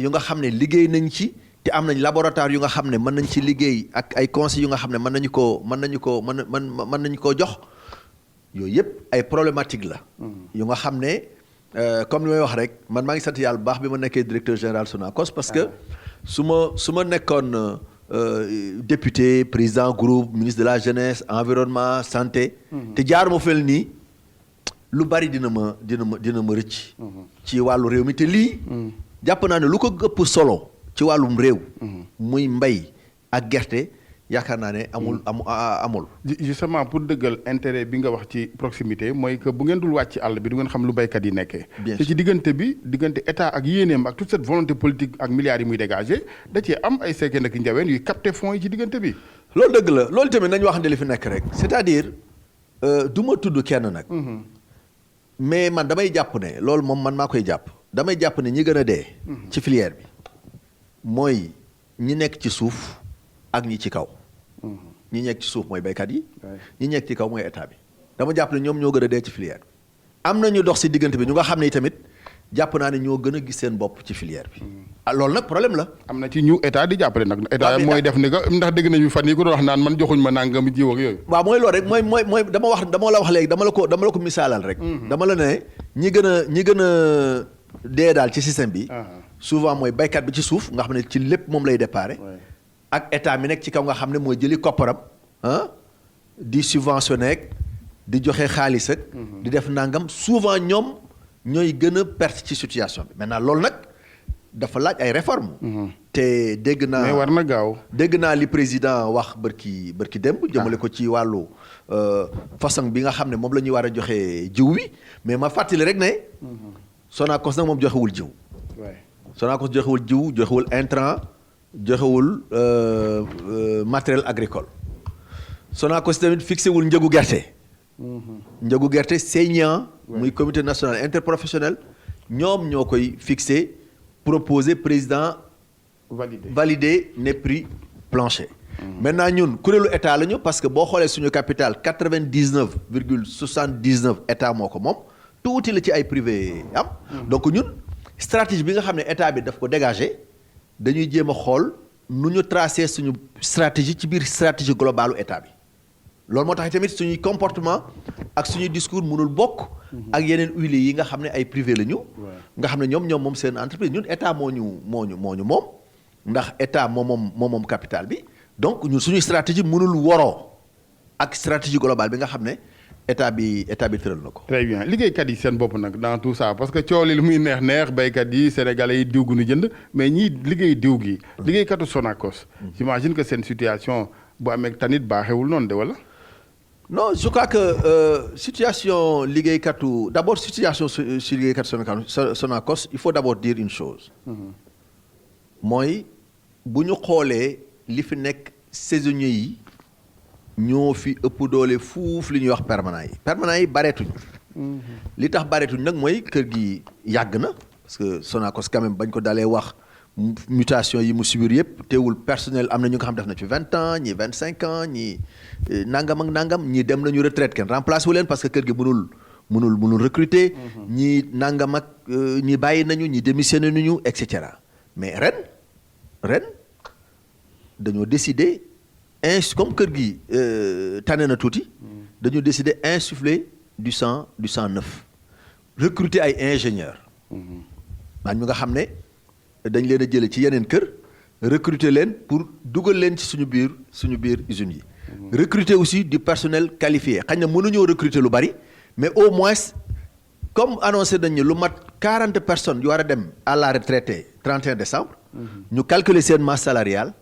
yu nga xam ne liggéey nañ ci te am nañ laboratoire yu nga xam ne mën nañ ci liggéey ak ay conseils yu nga xam ne mën nañu koo jox yooyu yëpp ay problématique la yu nga xam ne comme li may wax rek man maa ngi sant yàlla bu baax bi ma nekkee directeur général Sonacos parce que su ma nekkoon député président groupe ministre de la jeunesse environnement santé te jaaruma fel nii lu bari dina ma rëcc ci wàllu réew mi te lii jàpp naa ne lu ko gëpp solo ci wàllum réew muy mbay ak gerte yaakaar naa ne amul. justement pour dëggal intérêt bi nga wax ci proximité mooy que bu ngeen dul wàcc àll bi du ngeen xam lu baykat yi nekkee. te ci diggante état ak yéeneem ak toute cette volonté politique ak milliards yi muy dégager da cee am ay seekeen ak njaween yuy capter fonds yi ci diggante bi. loolu dëgg la loolu tamit nañu waxante li fi nekk rek c'est-à-dire du ma tudd kenn nag. mais man damay jàpp ne loolu moom man maa koy jàpp damay jàpp ne ñi gën a dee. ci filière bi mooy ñi nekk ci suuf ak ñi ci kaw. ñi nekk ci suuf mooy baykat yi. ñi nekk ci kaw mooy état bi. dama jàpp ne ñoom ñoo gën a dee ci filière bi. am na ñu dox si diggante bi ñu nga xam ne tamit jàpp naa ne ñoo gën a gis seen bopp ci filière bi. loolu nag problème la. am na ci ñu état di jàppale nag. état mooy def ni que ndax dégg nañu fan yi ko doon wax naan man joxuñ ma nangam jiw ak yooyu. waaw mooy loolu rek mooy dama la wax léegi dama la ko misaalal rek. dama la ne ñi gën a dee daal ci système bi. souvent mooy baykat bi ci suuf nga xam ne ci lépp moom lay déparé. ak état mi nekk ci kaw nga xam ne mooy jëli kopparam di subventionné di joxe xaalis ak. di def nangam souvent ñoom ñooy gën a perte ci situation bi maintenant loolu nag dafa laaj ay réformes. te dégg naa mais war na gaaw. dégg naa li président wax bërki démb. jëmale ko ci wàllu façon bi nga xam ne moom la ñuy war a joxe jiw wi mais ma fàttali rek ne. Sonacos nag moom joxewul jiw. Sonacos joxewul jiw joxewul intrant joxewul matériel agricole. Sonacos tamit fixé wul njëgu gerte. njëgu gerte saignant. muy comité national interprofessionnel ñoom ñoo koy fixé proposé président. validé ne prix plancher. maintenant ñun kuréelu état la ñu parce que boo xoolee suñu capital 99,79 état moo ko moom tuuti la ci ay privé am. donc ñun stratégie bi nga xam ne état bi daf ko dégagé dañuy jéem a xool nu ñu tracé suñu stratégie ci biir stratégie globalu état bi. loolu moo tax tamit suñuy comportement ak suñuy discours mënul bokk. ak yeneen huiliers yi nga xam ne ay privé la ñu. nga xam ne ñoom moom seen entreprise ñun état moo ñu moom. ndax état moom capital bi donc ñun suñuy stratégie mënul woroo ak stratégie globale bi nga xam ne état bi tëral na ko. très bien liggéeykat yi seen bopp nag dans tout ça parce que coow li muy neex béykat yi sénégalais yi diw gu ñu jënd mais ñii liggéey diw gi. liggéeykatu Sonacos. j'imagine que seen situation bu amee tanit baaxewul noonu de wala. non je crois que situation liggéeykatu d'abord situation su liggéeykatu Sonacos il faut d'abord dire une chose. mooy bu ñu xoolee li fi nekk saisonniers yi ñoo fi ëpp doole fuuf li ñuy wax permanent yi bareetuñ. li tax bareetuñ nag mooy kër gi yàgg na parce que Sonacos quand même bañ ko dalee wax mutation yi mu subir yëpp teewul personnel am na ñu nga xam def na ci 20 ans ñii 25 ans ñii nangam ak nangam ñii dem nañu retraite kenn remplacé wu leen parce que kër gi mënul recruter. ñii nangam ak ñii bàyyi nañu ñii démissionné nañu et cetera. mais ren dañoo décider comme kër gi tane na tuuti dañoo décider insuffler du sang neuf recruter ay ingénieurs man ñu nga xam ne dañ leen a jële ci yeneen kër recruter leen pour dugal leen ci suñu biir usines yi recruter aussi du personnel qualifié xañ na mënuñoo recruter lu bari mais au moins comme annoncé nañ lu mat 40 personnes yu war a dem à la retraite 31 décembre. ñu calculer seen masse salariale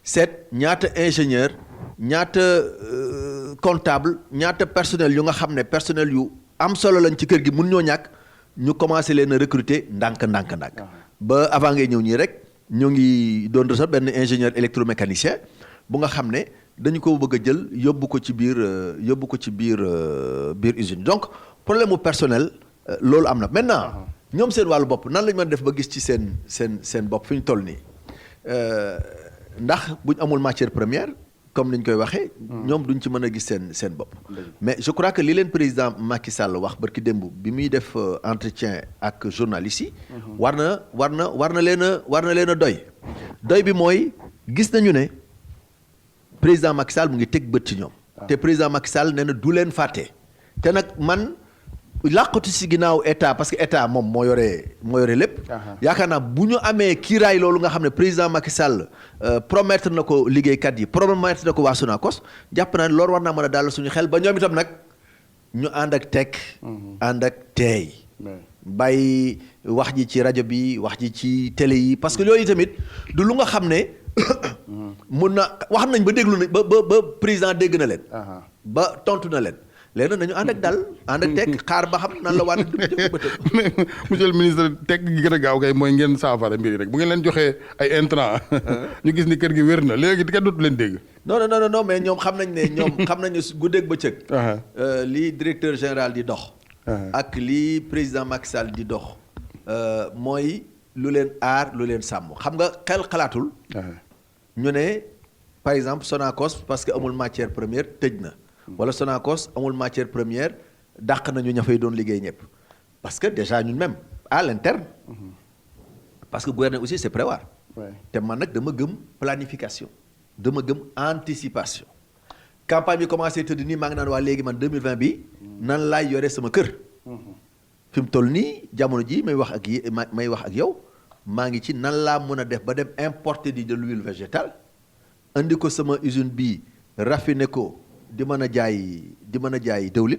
seet ñaata ingénieur ñaata comptable ñaata personnel yu nga xam ne personnel yu am solo lañ ci kër gi mun ñoo ñàkk ñu commencé leen a recruter ndànk. ba avant ngay ñëw ñii rek ñu ngi doon recevoir benn ingénieur électromécanicien bu nga xam ne dañu ko bëgg a jël yóbbu ko ci biir usine donc problème mu personnel loolu am na maintenant. ñoom seen wàllu bopp nan lañ mën def ba gis ci seen bopp fi ñu toll nii ndax buñ amul matière première comme ni ñu koy waxee. ñoom duñ ci mën a gis seen bopp. mais je crois que li leen président Macky Sall wax barki démb bi muy def entretien ak journalistes yi. war na leen a doy bi mooy gis nañu ne président Macky Sall mu ngi teg bët ci ñoom. te président Macky Sall nee na du leen fàtte te nag man. làqatu si ginnaaw état parce que état moom moo yore lépp. yaakaar naa bu ñu amee kiiraay loolu nga xam ne président Macky Sall promettre na ko liggéeykat yi promettre na ko waa Sonacos jàpp naa ne loolu war naa mën a daal suñu xel ba ñoom itam nag ñu ànd ak tekk ànd ak teey bàyyi wax ji ci rajo bi wax ji ci télé yi parce que yooyu tamit du lu nga xam ne mun na wax nañ ba déglu nañ ba président dégg na leen. ba tontu na leen. léegi nag nañu ànd ak dal ànd ak tekk xaar ba xam nan la waat jëf bëtam. monsieur le ministre tekk gi gën a gaaw kay mooy ngeen saafara mbir yi rek bu ngeen leen joxee ay intrant ñu gis ni kër gi wér na léegi kenn dootu leen dégg. non mais ñoom xam nañ ne guddeeg bëccëg. lii directeur général di dox. ak lii président Macky Sall di dox. mooy lu leen aar lu leen sàmm xam nga xel xalaatul. ñu ne par exemple Sonacos parce que amul matière première tëj na. wala Sonacos amul matière première dàq nañu ña fay doon liggéey ñëpp parce que déjà ñun même à l'interne parce que gouverner aussi c'est prévoir te man nag dama gëm planification dama gëm anticipation campagne bi commencé tëdd nii maa ngi naan waa léegi man 2020 bi nan laay yore sama kër fi mu toll nii jamono ji may wax ak yow maa ngi ci nan laa mën a def ba dem importer de l'huile végétale indi ko sama usine bii raffiné ko di mën a jaay dëwlin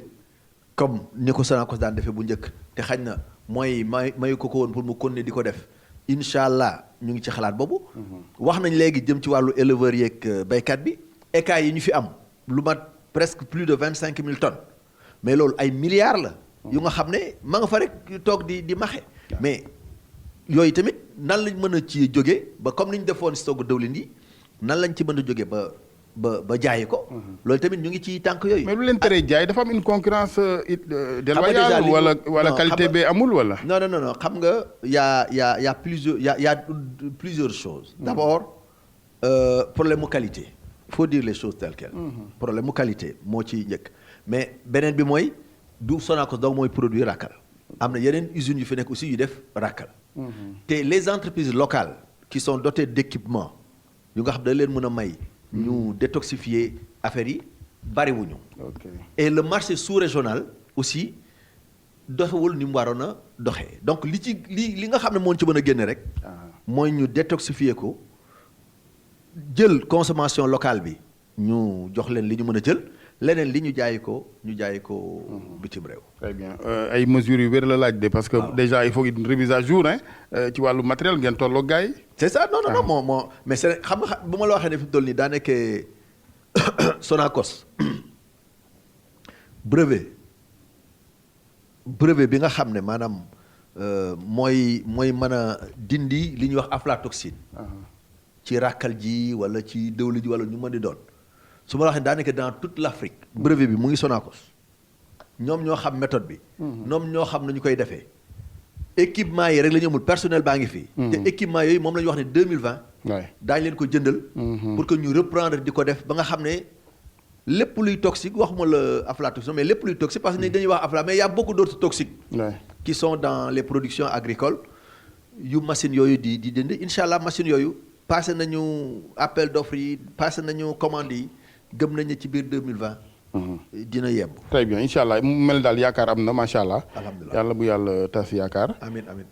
comme ni ko Sonacos daan defee bu njëkk te xañ na mooy mayu ko woon pour mu continuer di ko def incha allah ñu ngi ci xalaat boobu. wax nañ léegi jëm ci wàllu éleveurs yeeg béykat bi écailles yi ñu fi am lu mat presque plus de 25 000 tonnes mais loolu ay milliards la. yu nga xam ne ma nga fa rek toog di maxe. mais yooyu tamit nan lañ mën a ci jóge ba comme ni ñu defoon stock dëwlin yi nan lañ ci mën a jóge ba jaayi ko. loolu tamit ñu ngi ci tànk yooyu. mais lu leen teree jaay dafa am une concurrence déloyale wala qualité bi amul wala. non xam nga y a plusieurs choses. D'abord problème mu qualité. Il faut dire les choses telles quelles. problème mu qualité moo ci njëkk mais beneen bi mooy du Sonacos donc mooy produit rakkal am na yeneen usines yu fi nekk aussi yu def rakkal. te les entreprises locales qui sont dotées d'équipements yu nga xam da leen mën a may. ñu détoxifier affaires yi bariwuñu. et le marché sous-régional aussi doxewul ni mu waroon a doxee donc li nga xam ne moo ci mën a génne rek. mooy ñu détoxifier ko jël consommation locale bi ñu jox leen li ñu mën a jël leneen li ñu jaayi ko bitim réew. très bien ay mesures yu wér la laaj de parce que déjà il faut une remise à jour ci wàllu matériel ngeen tolloo gars yi. c'est ça non moo mais c'est xam nga bu ma la waxee ne fi mu toll nii daa nekkee Sonacos brevet bi nga xam ne maanaam mooy mën a dindi li ñuy wax aflatoxine. ci ràkkal ji wala ci dëwlin ji wala ñu mën di doon. su ma la waxee daanaka dans toute l'Afrique brevet bi mu ngi Sonacos ñoom ñoo xam méthode bi. ñoom ñoo xam nañu koy defee. équipement yi rek la ñu amul personnel baa ngi fii. te équipement yooyu moom la ñu wax ne 2020. daañu leen ko jëndal. pour que ñu reprendre di ko def ba nga xam ne lépp luy toxique waxuma la aflatoxine mais lépp luy toxique parce que dañuy wax afla mais y a beaucoup d'autres toxiques. qui sont dans les productions agricoles yu machines yooyu di dindi incha allah machines yooyu passé nañu appel d'offres yi passé nañu commandes yi. gëm nañu ci biir 2020. dina yemb. très bien incha allah mu mel daal yaakaar am na macha allah. alhamdulilah yàlla bu yàlla tas yaakaar. amiin amiin.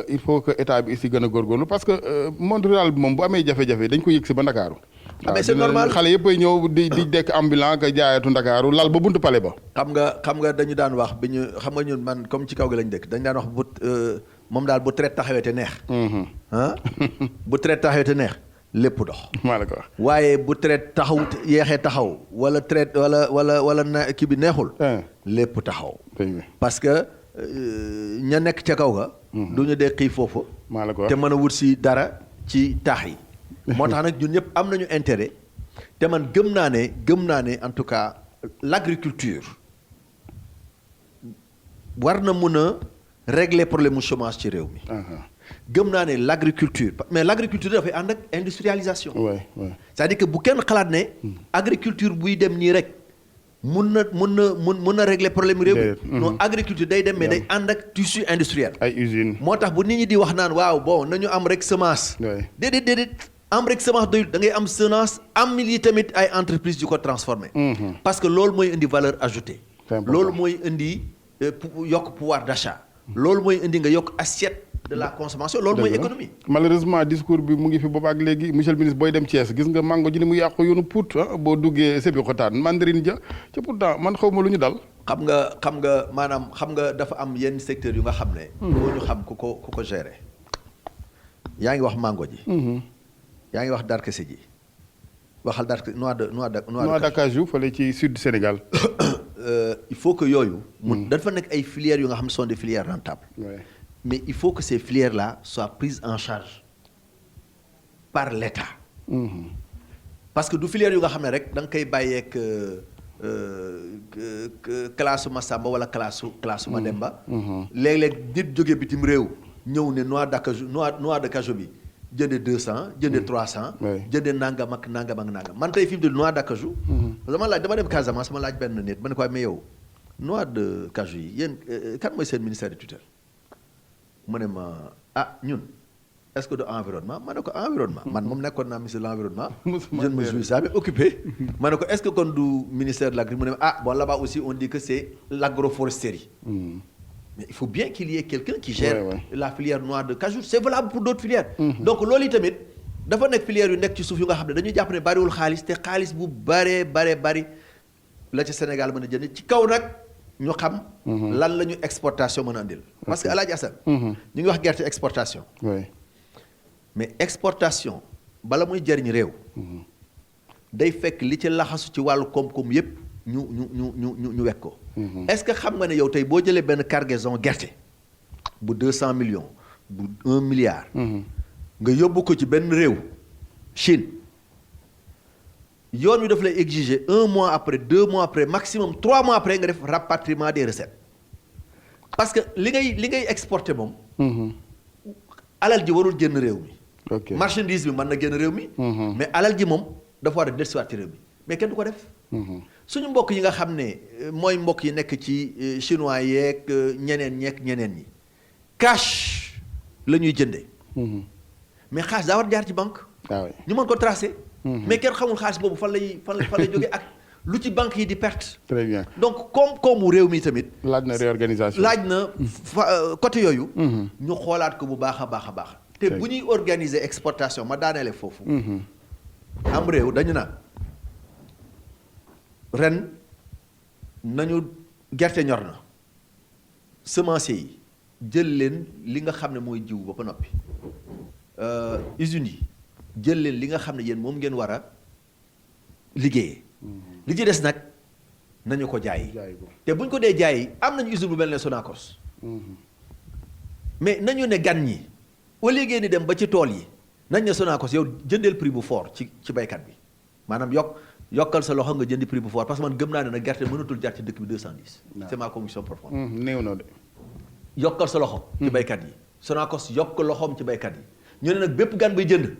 il faut que état bi aussi gën a góorgóorlu parce que monde rural bi moom bu amee jafe-jafe dañ ko yëg si ba Ndakaaru. mais c'est normal xale yëpp ay ñëw di dekk ambulant ka jaayatu Ndakaaru lal ba buntu pale ba. xam nga dañu daan wax bi ñu xam nga ñun man comme ci kaw gi lañ dëkk dañu daan wax moom daal bu traite taxawee te neex. bu traite taxawee te neex. lépp dox. maa la ko wax. waaye bu traite yeexee taxaw wala traite wala na kii bi neexul. lépp taxaw. parce que ña nekk ca kaw ga. du ñu dee xiif foofu. maa la ko wax te mën a wut si dara ci taax yi. moo tax nag ñun ñëpp am nañu intérêt te man gëm naa ne en tout cas l'agriculture war na mën a régler problème mu chômage ci réew mi. gëm naa ne l'agriculture mais l'agriculture dafay ànd ak industrialisation. c'est-à-dire que bu kenn xalaat ne. agriculture buy dem nii rek mun na régler problème réew mi. non agriculture day dem mais day ànd ak tissu industriel. ay usines. moo tax bu nit ñi di wax naan waaw bon nañu am rek semence. déedéet am rek semence doyul da ngay am semence am yi tamit ay entreprises yu ko transformer. parce que loolu mooy indi valeur ajoutée. loolu mooy indi yokk pouvoir d'achat. loolu mooy indi nga yokk assiette de la consommation loolu mooy économie. malheureusement discours bi mu ngi fi boobaak léegi monsieur le ministre booy dem Thiès gis nga mango ji ni mu yàqu yoonu Pout boo duggee Sébikotane mandarine ja ca pourtant man xaw ma lu ñu dal. xam nga maanaam xam nga dafa am yenn secteur yu nga xam ne. boo ñu xam ku ko gérer. yaa ngi wax mango ji. yaa ngi wax darkase ji waxal noix de cajou fële ci sud Sénégal. il faut que yooyu. dafa nekk ay filières yu nga xam ne sont des filières rentables. mais il faut que ces filières-là soient prises en charge par l'État. parce que du filière yu nga xam ne rek da nga koy bàyyeeg classe Massamba wala classe Mademba. léeg-léeg nit jóge bitim réew ñëw ne noix de cajou bi jënde 200 jënde 300. jënde nangam ak nangam. man tey fi mu de noix de cajou. dama dem Casamance ma laaj benn nit ma ne ko mais yow noix de cajou yi yéen kan mooy seen ministère de tutelle. mu ne ma ñun est-ce que de environnement ma ne ko environnement man moom nekkoon naa ministre de l'environnement. je ne me suis jamais occupé. ma ne ko est-ce que kon du ministère de l'agriculture mu ne ma bon là-bas aussi on dit que c'est l'agroforesterie. mais il faut bien qu'il y ait quelqu'un qui gère la filière noix de cajou. C'est valable pour d'autres filières. Donc loolu tamit dafa nekk filière yu nekk ci suuf yu nga xam ne dañuy jàpp ne bariwul xaalis te xaalis bu bari la ci Sénégal mën a jënd ci kaw nag ñu xam. lan la ñu exportation mën a andil. parce que El Hadj Assane. ñu ngi wax gerte exportation. mais exportation bala muy jariñ réew. day fekk li ci laxasu ci wàllu koom-koom yépp ñu wekk ko. est-ce que xam nga ne yow tey boo jëlee benn cargaison gerte bu 200 millions bu 1 milliard. nga yóbbu ko ci benn réew Chine yoon wi daf lay exiger 1 mois après 2 mois après maximum 3 mois après nga def rapatriement des recettes parce que li ngay exporter moom. alal ji warul génn réew mi. marchandise bi mën na génn réew mi. mais alal ji moom dafa war a dellusiwaat ci réew mi mais kenn du ko def. suñu mbokk yi nga xam ne mooy mbokk yi nekk ci chinois yeeg ñeneen ñi cash la ñuy jëndee. mais xaalis daa war jaar ci banque. ñu mën ko tracer. mais kenn xamul xaalis boobu fan lay jógee ak lu ci banque yi di perte. très bien donc koomu réew mi tamit. laaj na réorganisation laaj na côté yooyu. ñu xoolaat ko bu baax a baax. te bu ñuy organiser exportation ma daaneele foofu. am réew dañu naan ren nañu gerte ñor na semencier yi jël leen li nga xam ne mooy jiw ba noppi. usines yi jël leen li nga xam ne yéen moom ngeen war a liggéeyee. li ci des nag nañu ko jaay. te buñ ko dee jaay am nañu usine bu mel ne Sonacos. mais nañu ne gan ñi au lieu ngeen di dem ba ci tool yi nañ ne Sonacos yow jëndeel prix bu fort ci baykat bi maanaam yokkal sa loxo nga jëndi prix bu fort parce que man gëm naa ne nag gerte mënatul jar ci dëkk bi 210. c'est ma conviction profonde. néew na de. yokkal sa loxo. ci baykat yi Sonacos yokk loxoom ci baykat yi. ñu ne nag bépp gan bay jënd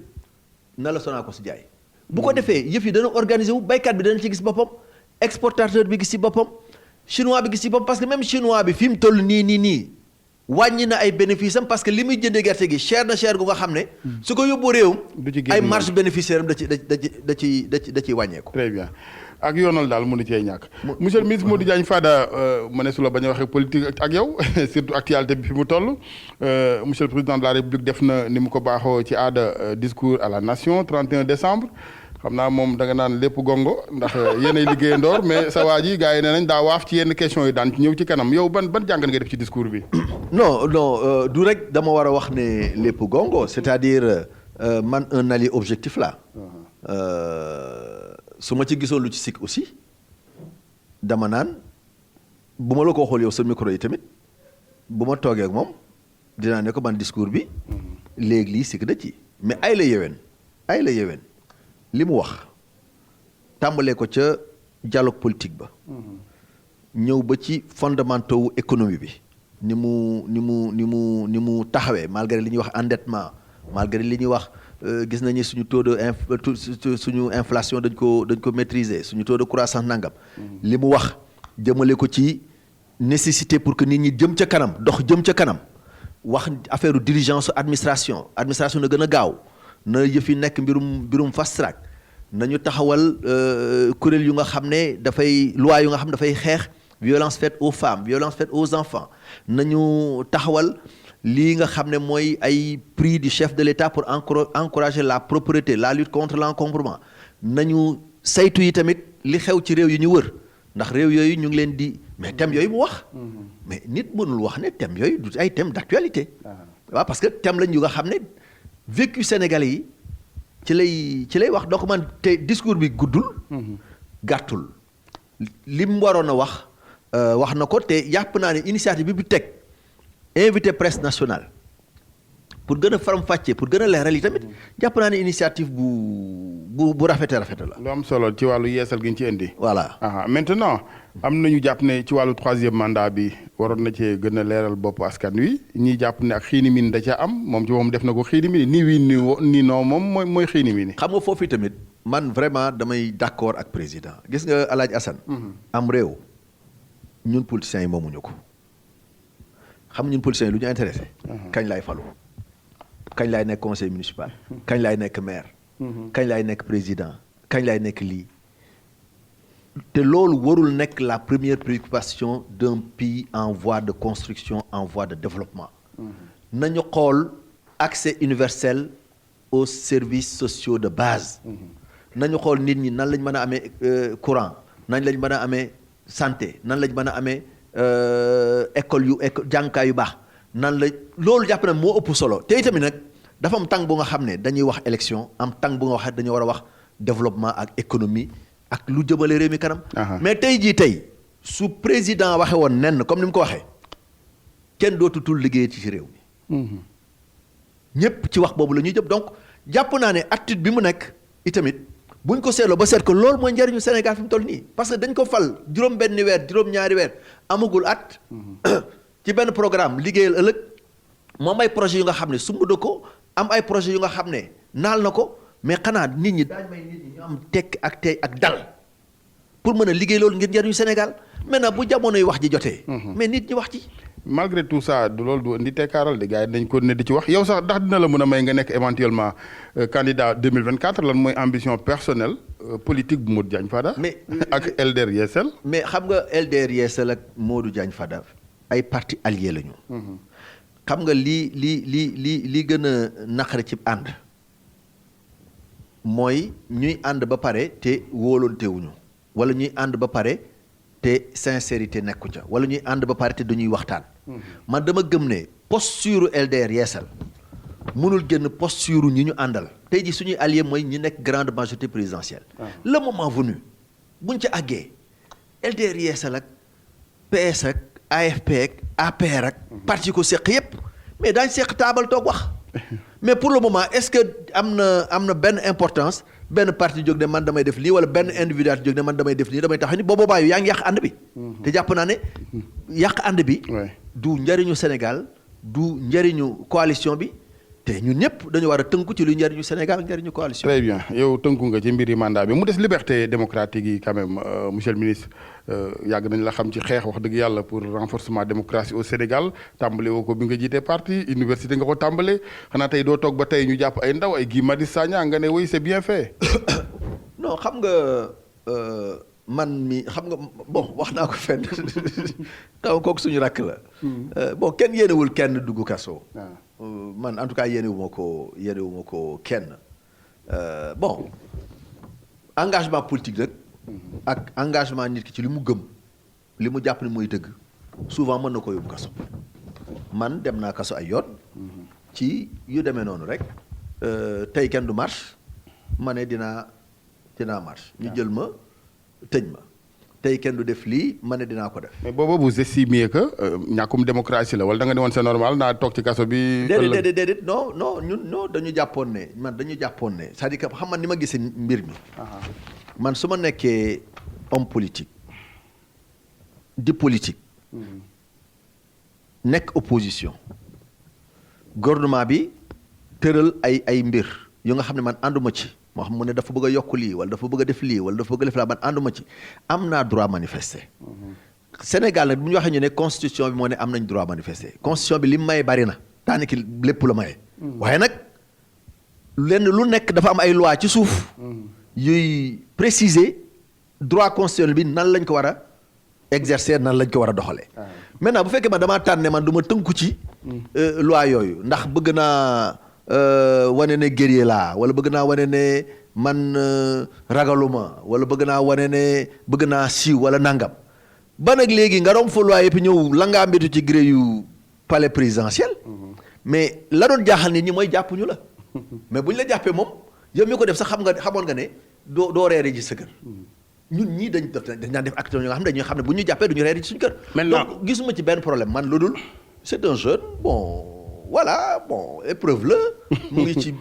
na la Sonacos jaay bu ko defee yëf yi dana organiser wu baykat bi dana ci gis boppam exportateur bi gis ci boppam chinois bi gis ci boppam parce que même chinois bi fi mu toll nii wàññi na ay bénéfice am parce que li muy jëndee gerte gi cher na cher gu nga xam ne. su ko yóbboo réewam. ay marge bénéficiaire am da ciy wàññeeku. très bien ak yoonal daal mënu cee ñàkk. monsieur le ministre Modou Diagne Fada ma ne su la bañ a waxee politique ak yow surtout actualité bi fi mu toll monsieur le président de la république def na ni mu ko baaxoo ci aada discours à la nation 31 décembre. xam naa moom da nga naan lépp gongo ndax yéenay liggéeyandoor mais sa waa ji gars yi nee nañ daa waaf ci yenn questions yi daan ci ñëw ci kanam yow ban jàngat nga def ci discours bi. non du rek dama war a wax ne lépp gongo c'est-à-dire man un allié objectif là. su ma ci gisoon lu ci sikk aussi dama naan bu ma la ko waxool yow sa micro yi tamit bu ma toogee ak moom dinaa ne ko man discours bi. léegi lii sikk da ci mais ay la yéwén. li mu wax tàmbalee ko ca dialogue politique ba ñëw ba ci fondamentaux wu économie bi ni mu taxawee malgré li ñuy wax endettement malgré li ñuy wax gis nañu suñu taux de suñu inflation dañ ko maîtriser suñu taux de croissance nangam li mu wax jëmale ko ci nécessité pour que nit ñi jëm ca kanam dox jëm ca kanam wax affaire diligence administration na gën a gaaw na yëf yi nekk mbirum fast track nañu taxawal kuréel yu nga xam ne loi yu nga xam ne dafay xeex violence faite aux femmes violence faite aux enfants nañu taxawal lii nga xam ne mooy ay prix du chef de l'État pour encourager la propreté la lutte contre l'encombrement nañu saytu yi tamit li xew ci réew yi ñu wër ndax réew yooyu ñu ngi leen di mais thème yooyu mu wax mais nit mënul wax ne thème yooyu du ay thème d'actualité waaw parce que thème lañ yu nga xam ne vécu sénégalais yi ci lay wax donc man te discours bi guddul gàttul li mu waroon a wax na ko te yàpp naa ne initiative bi teg invité presse nationale pour gën a faram-fàccee pour gën a leeral yi tamit jàpp naa ne initiative bu rafete la. lu am solo ci wàllu yeesal gi ñu ci indi. voilà maintenant am nañu jàpp ne ci wàllu 3e mandat bi waroon na cee gën a leeral bopp askan wi ñii jàpp ne ak xiini min da ca am moom ci moom def na ko xiini min nii wii nii non moom mooy xiini min. xam nga foofu tamit man vraiment damay d'accord ak président gis nga El Hadj Assane. am réew ñun politiciens yi moomuñu ko xam ñun politiciens yi lu ñu intéressé. kañ laay falu. kañ laay nekk conseil municipal. kañ laay nekk maire. kañ laay nekk président kañ laay nekk lii te loolu warul nekk la première préoccupation d'un pays en voie de construction en voie de développement. nañu xool accès universel aux services sociaux de base. nañu xool nit ñi nan lañ mën a amee courant nan lañ mën a amee santé nan lañ mën a amee école jàngukaay yu baax nan la loolu jàpp na moo ëpp solo te itamit nag dafa am tàng bu nga xam ne dañuy wax élection am tàng bu nga wax dañu war a wax développement ak économie ak lu jëmale réew mi kanam. mais tey jii tey su président waxe woon nen comme ni mu ko waxee kenn dootutul liggéey ci réew mi. ñëpp ci wax boobu la ñuy jëm donc jàpp naa ne attitude bi mu nekk itamit buñ ko seetloo ba seet ko loolu mooy njëriñu Sénégal fi mu toll nii parce que dañ ko fal juróom-benni weer juróom-ñaari weer amagul at. ci benn programme liggéeyal ëllëg moom ay projet yu nga xam ne sumb na ko am ay projet yu nga xam ne naal na ko mais xanaa nit ñi daañu may nit ñi ñu am tekk ak tey ak dal pour mën a liggéey loolu ngir njëriñu Sénégal maintenant bu jamonoy wax ji jotee. mais nit ñi wax ci. malgré tout ça du loolu du indi tekkaaral de gars yi dañ ko ne di ci wax yow sax ndax dina la mën a may nga nekk éventuellement candidat 2024 lan mooy ambition personnelle politique bu Modou Diagne Fada. mais ak LDR Yeesal. mais xam nga LDR Yeesal ak Modou Diagne Fada ay partis alliés lañu. xam nga li gën a naqari ci ànd mooy ñuy ànd ba pare te wóolontewuñu wala ñuy ànd ba pare te sincérité nekku ca wala ñuy ànd ba pare te dañuy waxtaan. man dama gëm ne posture LDR Yeesal mënul génn posture ñi ñu àndal tey ji suñuy allié mooy ñi nekk grande majorité présidentielle. le moment venu buñ ca àggee LDR Yeesal ak PS ak AFP ak APR ak parti ko seq yépp mais daañ seq taabal toog wax mais pour le moment est-ce que am na benn importance benn parti jóg ne man damay def lii wala benn individuel jóg ne man damay def lii damay tax ni boobaa yaa ngi yàq ànd bi. te jàpp naa ne yàq ànd bi. du njëriñu Sénégal du njëriñu coalition bi te ñun ñëpp dañu war a tënku ci luy njëriñu Sénégal njëriñu coalition. très bien yow tënku nga ci mbiri mandat bi mu des liberté démocratique yi quand même monsieur le ministre yàgg nañ la xam ci xeex wax dëgg yàlla pour renforcement démocratie au Sénégal tàmbale woo ko bi nga jiitee parti université nga ko tàmbale xanaa tey doo toog ba tey ñu jàpp ay ndaw ay Guy Marius Sagna nga ne oui c'est bien fait. non xam nga man mi xam nga bon wax naa ko fenn taw kooku suñu rakk la. bon kenn yéenewul kenn dugg kaso. man en tout cas yéenewuma ko kenn bon engagement politique rek ak engagement nit ki ci li mu gëm li mu jàpp ne mooy dëgg souvent mën na ko yóbbu kaso man dem naa kaso ay yoon ci yu demee noonu rek tey kenn du marche ma ne dinaa marche ñu jël ma tëj ma tey kenn du def lii ma ne dinaa ko def. mais boobu vous estimez que ñàkkum démocratie la wala da nga ne woon c'est normal naa toog ci kaso bi. déedéet non ñun dañu jàppoon ne c'est-à-dire que xam man ni ma gisee mbir mi. man su ma nekkee homme politique di politique. nekk opposition. gouvernement bi tëral ay mbir yu nga xam ne man ànduma ci. moo xam mu ne dafa bëgg a yokk lii wala dafa bëgg a def lii wala dafa bëgg a def laa man ànduma ci am naa droit manifester. Sénégal nag bu ñu waxee ñu ne constitution bi moo ne am nañ droit manifester constitution bi li mu maye bari na daanaka lépp la maye. waaye nag lenn lu nekk dafa am ay loi ci suuf. yuy préciser droit constitutionnel bi nan lañ ko war a exercer nan lañ ko war a doxalee. maintenant bu fekkee man damaa tànn ne man du ma tënku ci. loi yooyu ndax bëgg naa. wane ne guerrier laa wala bëgg naa wane ne man ragaluma wala bëgg naa wane ne bëgg naa siiw wala nangam ba nag léegi nga doon fa loi yëpp ñëw la ngaa mbitu ci gré yu palais présidentiel mais la doon jaaxal nit ñi mooy jàppuñu la mais bu ñu la jàppee moom yow mi ko def sax xamoon nga ne doo reere ji sa kër ñun ñii dañ daan def acte yoo nga xam ne dañuy xam ne bu ñu jàppee du ñu reere ji suñu kër. donc gisuma ci benn problème man lu dul c'est un jeune bon. voilà bon épreuve la mu ngi.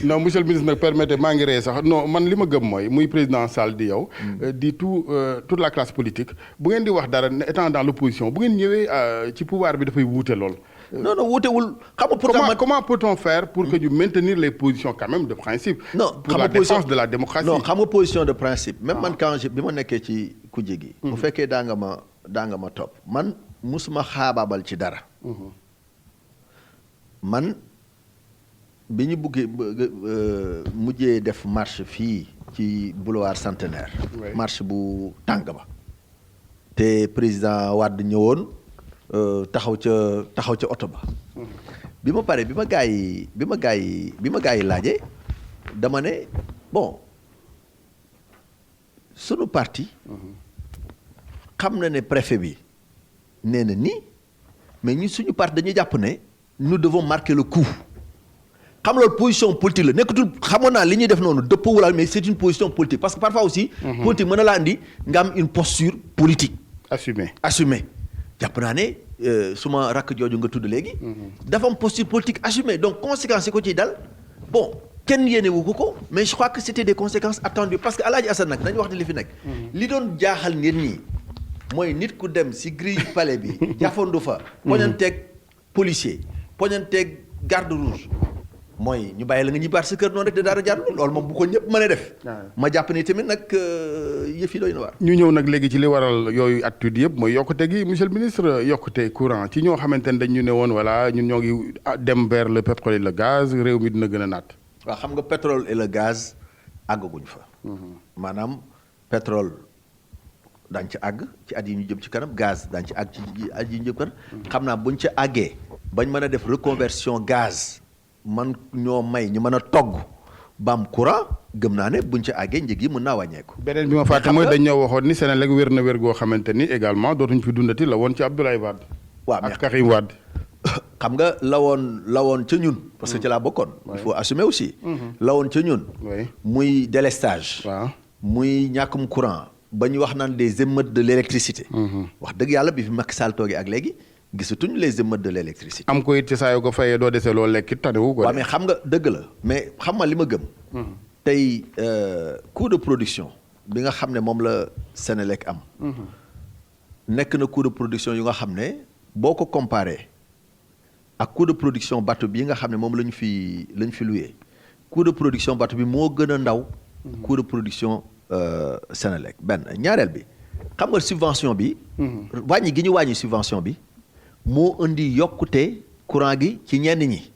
non monsieur le ministre nag permettez maa ngi ree sax non man li ma gëm mooy muy président Sall di yow. di toute la classe politique bu ngeen di wax dara étant dans l'opposition bu ngeen ñëwee ci pouvoir bi dafay wuute lool. non wuutewul xam nga pourtant comment peut-on faire pour que ñu maintenir les positions quand même de principe. non pour la défense de la démocratie. non xam nga position de principe. même man quand bi ma nekkee ci kujje gi. bu fekkee daa nga ma topp man musuma xaabaabal ci dara. man bi ñu buggee mujjee def marche fii ci boulevard Centenaire. marche bu tàng ba. te président Wade ñëwoon taxaw ca oto ba. bi ma paree bi ma gaa yi laajee dama ne bon sunu parti. xam na ne préfet bi nee na nii mais ñun suñu parti dañuy jàpp ne nous devons marquer le coup. xam loolu position politique la nekkatul xamoon naa li ñuy def noonu dëppoo wala mais c'est une position politique parce que parfois aussi. politique mën na laa andi nga am une posture politique. assumée jàpp naa ne suma rakk jooju nga tudd léegi. dafa am posture politique assumée donc conséquences yi ko ciy dal bon kenn yéenewu ko mais je crois que c'était des conséquences attendues parce que Alaaji Assane nag dañu wax ne li fi nekk. li doon jaaxal nit ñi mooy nit ku dem si grille palais bi. jafandu fa. poñanteeg policier poñanteeg garde rouge. mooy ñu bàyyi la nga ñibbaat sa kër noonu rek de dara jàll loolu moom bu ko ñëpp mën a def. ma jàpp ni tamit nag yëf yi doy na waar. ñu ñëw nag léegi ci li waral yooyu attitude yëpp mooy yokkute gi monsieur le ministre yokkute courant ci ñoo xamante ne dañu ne woon voilà ñun ñoo ngi dem vers le pétrole et le gaz réew mi dina gën a naat. waaw xam nga pétrole et le gaz àggaguñ fa. maanaam pétrole daañu ci àgg ci at yi ñu jëm ci kanam gaz daañu ci àgg ci at yi ñu jëm kanam. xam naa buñ ca àggee bañ mën a def reconversion gaz. man ñoo may ñu mën a togg ba am courant gëm naa ne buñ ci àggee njëg yi mën naa wàññeeku. beneen bi ma fàtte mooy dañ ñoo waxoon ni Senelec wér na wér goo xamante ni également dootuñ fi dundati la woon ci Abdoulaye Wade. waaw ak Karim Wade. xam nga la woon ca ñun. parce que ci laa bokkoon. il faut assumer aussi. la woon ca ñun. muy délestage. waaw muy ñàkkum courant ba ñu wax naan des émeutes de l'électricité. wax dëgg yàlla bi fi Macky Sall toogee ak léegi. gisatuñ les émeutes de l'électricité. am ko it ci saa yoo ko fayee doo dese loo lekk it tanewu ko. waaw mais xam nga dëgg la mais xam nga li ma gëm. tey coût de production bi nga xam ne moom la Senelec am. nekk na coût de production yu nga xam ne boo ko comparé ak coût de production bateau bi nga xam ne moom lañu fi loué coût de production bateau bi moo gën a ndaw. coût de production Senelec benn ñaareel bi xam nga subvention bi. wàññi gi ñu wàññi subvention bi. moo indi yokkute courant gi ci ñenn ñi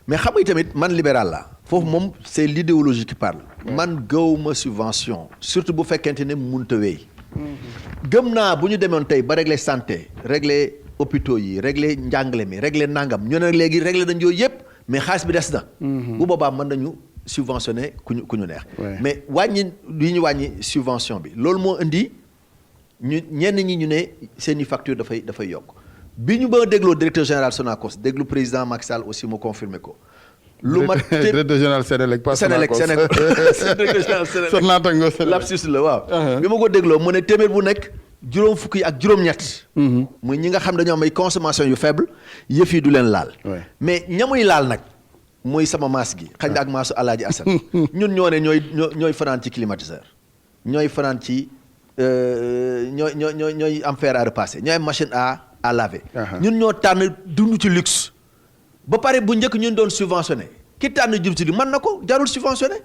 mais xam nga tamit man libéral la foofu moom c'est l'idéologie qui parle man gëwuma subvention surtout bu fekkente ne mënut a wéy gëm naa bu ñu demoon tey ba régler santé régler hôpitaux yi régler njàngale mi régler nangam ñu ne léegi régler nañ yooyu yëpp mais xaalis bi des na bu boobaa mën nañu subventionner ku ñu neex mais wàññi li ñu wàññi subvention bi loolu moo indi ñenn ñi ñu ne seeni facture dafay yokk bi ñu ba dégloo directeur général Sonacos déglu président Macky Sall aussi mu confirmé ko. lu mat directeur général Senelec pas Sonacos directeur général Senelec lapsus la waaw. bi ma ko dégloo mu ne téeméer bu nekk juróom fukki ak juróom-ñett. muy ñi nga xam dañoo am ay consommation yu faible yëf yi du leen laal. mais ñamuy laal nag mooy sama maas gi. xañ na ak maasu Alaaji Assane ñun ñoo ne ñooy fanaan ci climatiseur ñooy fanaan ci ñooy am fer à repasser ñooy am machine à laver. ñun ñoo tànn dund ci luxe ba pare bu njëkk ñun doon subventionné ki tànn jub ci di mën na ko jarul subventionné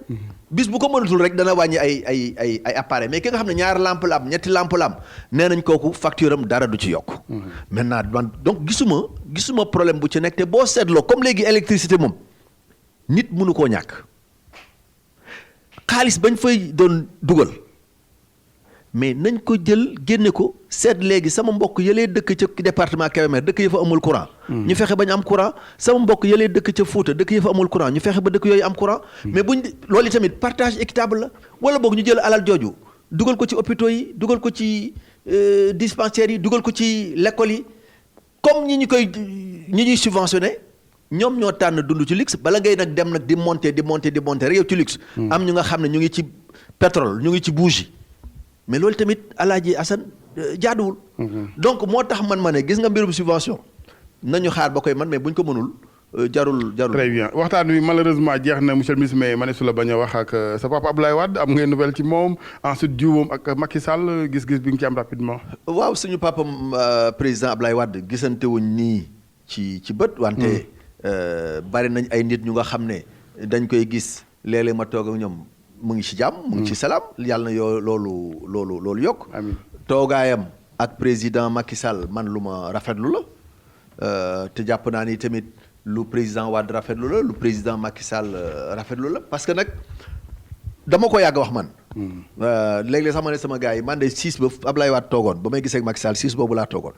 bis bu ko mënatul rek dana wàññi ay appareil mais ki nga xam ne ñaari lampe la am ñetti lampe la am nee nañ kooku facture am dara du ci yokk. maintenant man donc gisuma problème bu ci nekk te boo seetloo comme léegi électricité moom nit mënu koo ñàkk xaalis bañ fay doon dugal. mais nañ ko jël génne ko seet léegi sama mbokk yëlee dëkk ca département Kébémer dëkk ya fa amul courant. ñu fexe ba ñu am courant sama mbokk yëlee dëkk ca Fouta dëkk ya fa amul courant ñu fexe ba dëkk yooyu am courant. mais buñ loolu tamit partage équitable la wala boog ñu jël alal jooju dugal ko ci hôpitaux yi dugal ko ci dispensaires yi dugal ko ci l'école yi comme ñi ñuy subventionné ñoom ñoo tànn dund ci luxe bala ngay nag dem nag di monter rek yow ci luxe. am ñu nga xam ne ñu ngi ci pétrole ñu ngi ci bougie. mais loolu tamit Alaaji Assane jaaduwul. donc moo tax man ma ne gis nga mbirum subvention nañu xaar ba koy man mais buñ ko mënul jarul. très bien waxtaan wi malheureusement jeex na monsieur le ministre mais ma ne su la bañ a wax ak sa papa Abdoulaye Wade am ngeen nouvelle ci moom ensuite jiwoom ak Macky Sall gis-gis bi nga ci am rapidement. waaw suñu papa président Abdoulaye Wade gisante wuñ nii ci bët. wante bari nañ ay nit ñu nga xam ne dañ koy gis léeg-léeg ma toog ak ñoom. mu ngi ci jàmm mu ngi ci salaam yàlla na yoo loolu yokk. amiin toogaayam ak président Macky Sall man lu ma rafetlu la te jàpp naa ni tamit lu président Wade rafetlu la lu président Macky Sall rafetlu la parce que nag dama ko yàgg wax man. léeg-léeg sax ma ne sama gars yi man de 6 ba Ablaye Wade toogoon ba may gisee ak Macky Sall 6 boobu laa toogoon.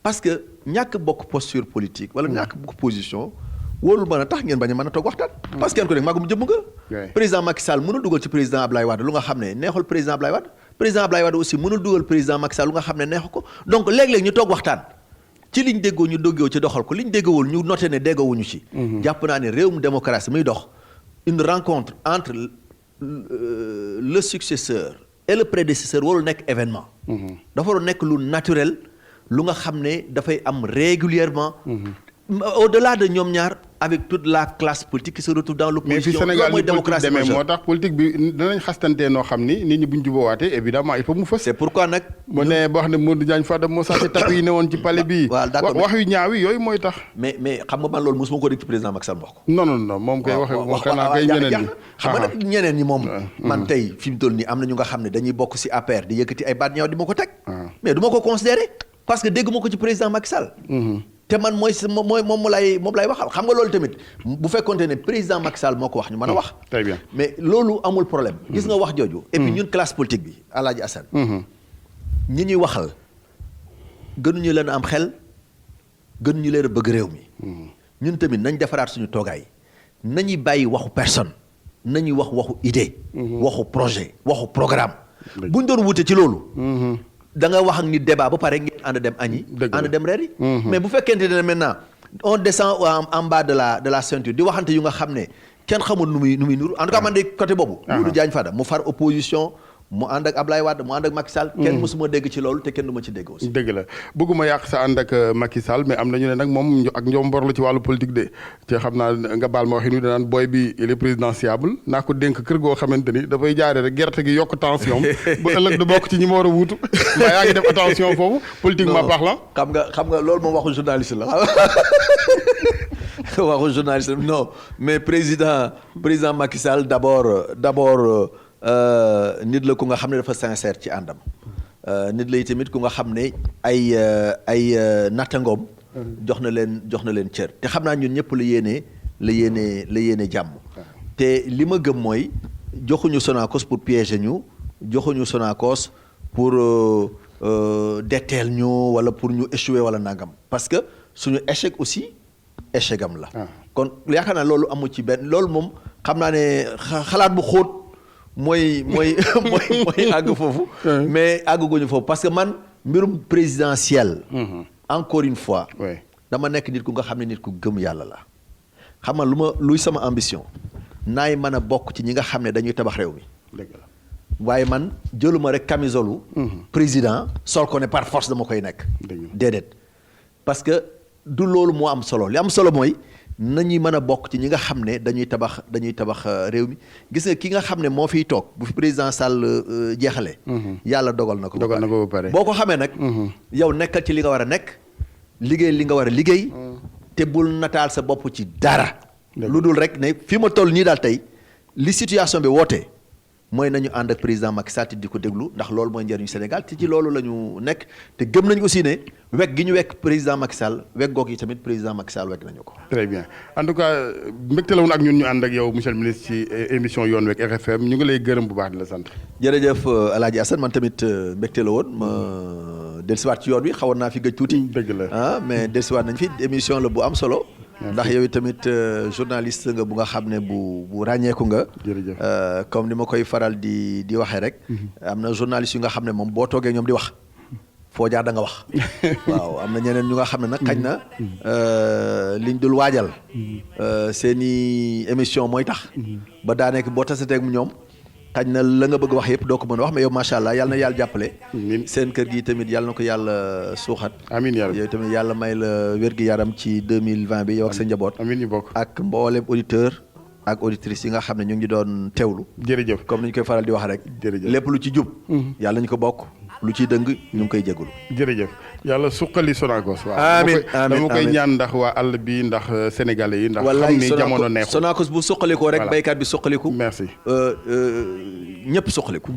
parce que ñàkk bokk posture politique wala ñàkk bokk position wóorul mën a tax ngeen bañ a mën a toog waxtaan. parce que kenn ko nekk magum jëmm nga. président Macky Sall mënul dugal ci président Ablaye Wade lu nga xam ne neexul président Ablaye Wade. président Ablaye Wade aussi mënul dugal président Macky Sall lu nga xam ne neexu ko donc léeg-léeg ñu toog waxtaan ci liñ déggoo ñu doggoo ci doxal ko liñ déggoowul ñu noté ne déggoowuñu ci. jàpp naa ne réewum démocratie muy dox une rencontre entre le successeur et le prédécesseur warul nekk événement. dafa war nekk lu naturel lu nga xam ne dafay am régulièrement. au-delà de ñoom ñaar avec toute la classe politique qui se retrouve dans l'opposition. mais fi Sénégal mooy ni politique démocratie demee moo tax politique bi danañ xastantee noo xam ni nit ñi buñ jubóowaatee évidemment il faut mu fës. c'est pourquoi nag. mu ne boo xam ne Modou Diagne Fada moo sax ci tapis yi ne woon ci palais bii. waaw d'accord wax yu ñaaw yi yooyu mooy tax. mais xam nga man loolu mosuma ko dégg ci président Macky Sall wax ko. non moom koy waxee moom xanaa kay ñeneen ñi. xam nga nag ñeneen ñi moom. man tey fi mu toll nii am na ñu nga xam ne dañuy bokk ci APR di yëkkati ay baat ñaaw di ma ko teg. mais du ma ko considérer parce que dégg ma ko ci président Macky Sall. te man moom lay waxal xam nga loolu tamit bu fekkonte ne président Macky Sall moo ko wax ñu mën a wax. très bien mais loolu amul problème. gis nga wax jooju. et puis ñun classe politique bi Alaaji Assane. ñi ñuy waxal gënuñu leen am xel gënuñu leen a bëgg réew mi. ñun tamit nañ defaraat suñu toogaay nañuy bàyyi waxu personne nañuy waxu idée. waxu projet waxu programme. buñ doon wute ci loolu. da nga wax ak ni débat ba pare ngeen ànd dem añi. ànd dem reer yi. mais bu fekkente ne maintenant on descend en bas de la ceinture di waxante yu nga xam ne kenn xamul nu muy nuru en tout cas man de côté boobu. Modou Diagne Fada mu far opposition mu ànd ak Ablaye Wade mu ànd ak Macky Sall. kenn mësuma dégg ci loolu te kenn du ma ci dégg aussi. dëgg la bëgguma yàq sa ànd ak Macky Sall mais am na ñu ne nag moom ak njomboor la ci wàllu politique de te xam naa nga baal ma waxi nu danaan booy bi il est présidentiable naa ko dénk kër goo xamante ni dafay jaare rek gerte gi yokk tension ba ëllëg du bokk ci ñi ma war a wuutu mbaa yaa ngi def attention foofu politiquement parlant. xam nga loolu moom waxu journaliste la waxu journaliste non mais président Macky Sall d'abord nit la ku nga xam ne dafa sincère ci àndam nit la tamit ku nga xam ne ay nattangoom jox na leen cër te xam naa ñun ñëpp la yéene jàmm te li ma gëm mooy joxuñu Sonacos pour piéger ñu joxuñu Sonacos pour detteel ñu wala pour ñu échouer wala nangam parce que suñu échec aussi échec am la kon yaakaar naa loolu amu ci benn loolu moom xam naa ne xalaat bu xóot mooy àgg foofu. mais àgguñu foofu parce que man mbirum présidentiel. encore une fois. dama nekk nit ku nga xam ne nit ku gëm yàlla la. xam nga luy sama ambition naay mën a bokk ci ñi nga xam ne dañuy tabax réew mi. dëgg la waaye man jëluma rek camisolu président sol ko ne par force dama koy nekk. déedéet parce que du loolu moo am solo li am solo mooy. nañuy mën a bokk ci ñi nga xam ne dañuy tabax réew mi gis nga ki nga xam ne moo fiy toog bu fi président Sall jeexalee. yàlla dogal na ko ba pare boo ko xamee nag. yow nekkal ci li nga war a nekk liggéey li nga war a liggéey. te bul nataal sa bopp ci dara. lu dul rek ne fi ma toll nii daal tey li situation bi wootee mooy nañu ànd ak président Macky Sall di ko déglu ndax loolu mooy njëriñu Sénégal te ci loolu la ñu nekk te gëm nañu aussi ne wekk gi ñu wekk président Macky Sall wekk goog yi tamit président Macky Sall wekk nañu ko. très bien en tout cas mbégte la woon ak ñun ñu ànd ak yow monsieur le ministre ci émission yoon week RFM ñu ngi lay gërëm bu baax di la sant. jërëjëf El Hadj Assane man tamit mbégte la woon ma dellusiwaat ci yoon wi xawoon naa fi gëj tuuti. dëgg la mais dellusiwaat nañ fi émission la bu am solo. ndax yow tamit journaliste nga bu nga xam ne bu ràññeeku nga. jërëjëf comme ni ma koy faral di waxee rek. am na journaliste yu nga xam ne moom boo toogee ñoom di wax foo jaar da nga wax. waaw am na ñeneen ñu nga xam ne nag xañ na liñ dul waajal. seeni émission mooy tax. ba daanaka boo tasateeg ñoom. xañ na la nga bëgg wax yëpp doo ko mën a wax mais yow macha allah yàlla na yàlla jàppale. seen kër gi tamit yàlla na ko yàlla suuxat. amiin yàlla yow tamit yàlla may la wér-gi-yaram ci 2020 bi yow ak sa njaboot. amiin ñu bokk ak mboolem auditeur ak auditrices yi nga xam ne ñu ngi doon teewlu. jërëjëf comme ni ñu koy faral di wax rek. jërëjëf lépp lu ci jub. yàlla ñu ko bokk. lu ciy dëng ñu ngi koy jégalu. jërëjëf yàlla suqali Sonacos. waaw amiin dama koy ñaan ndax waa àll bi ndax sénégalais yi. ndax xam ni jamono neexul Sonacos bu suqalikoo rek. baykat bi suqaliku. merci ñëpp suqaliku.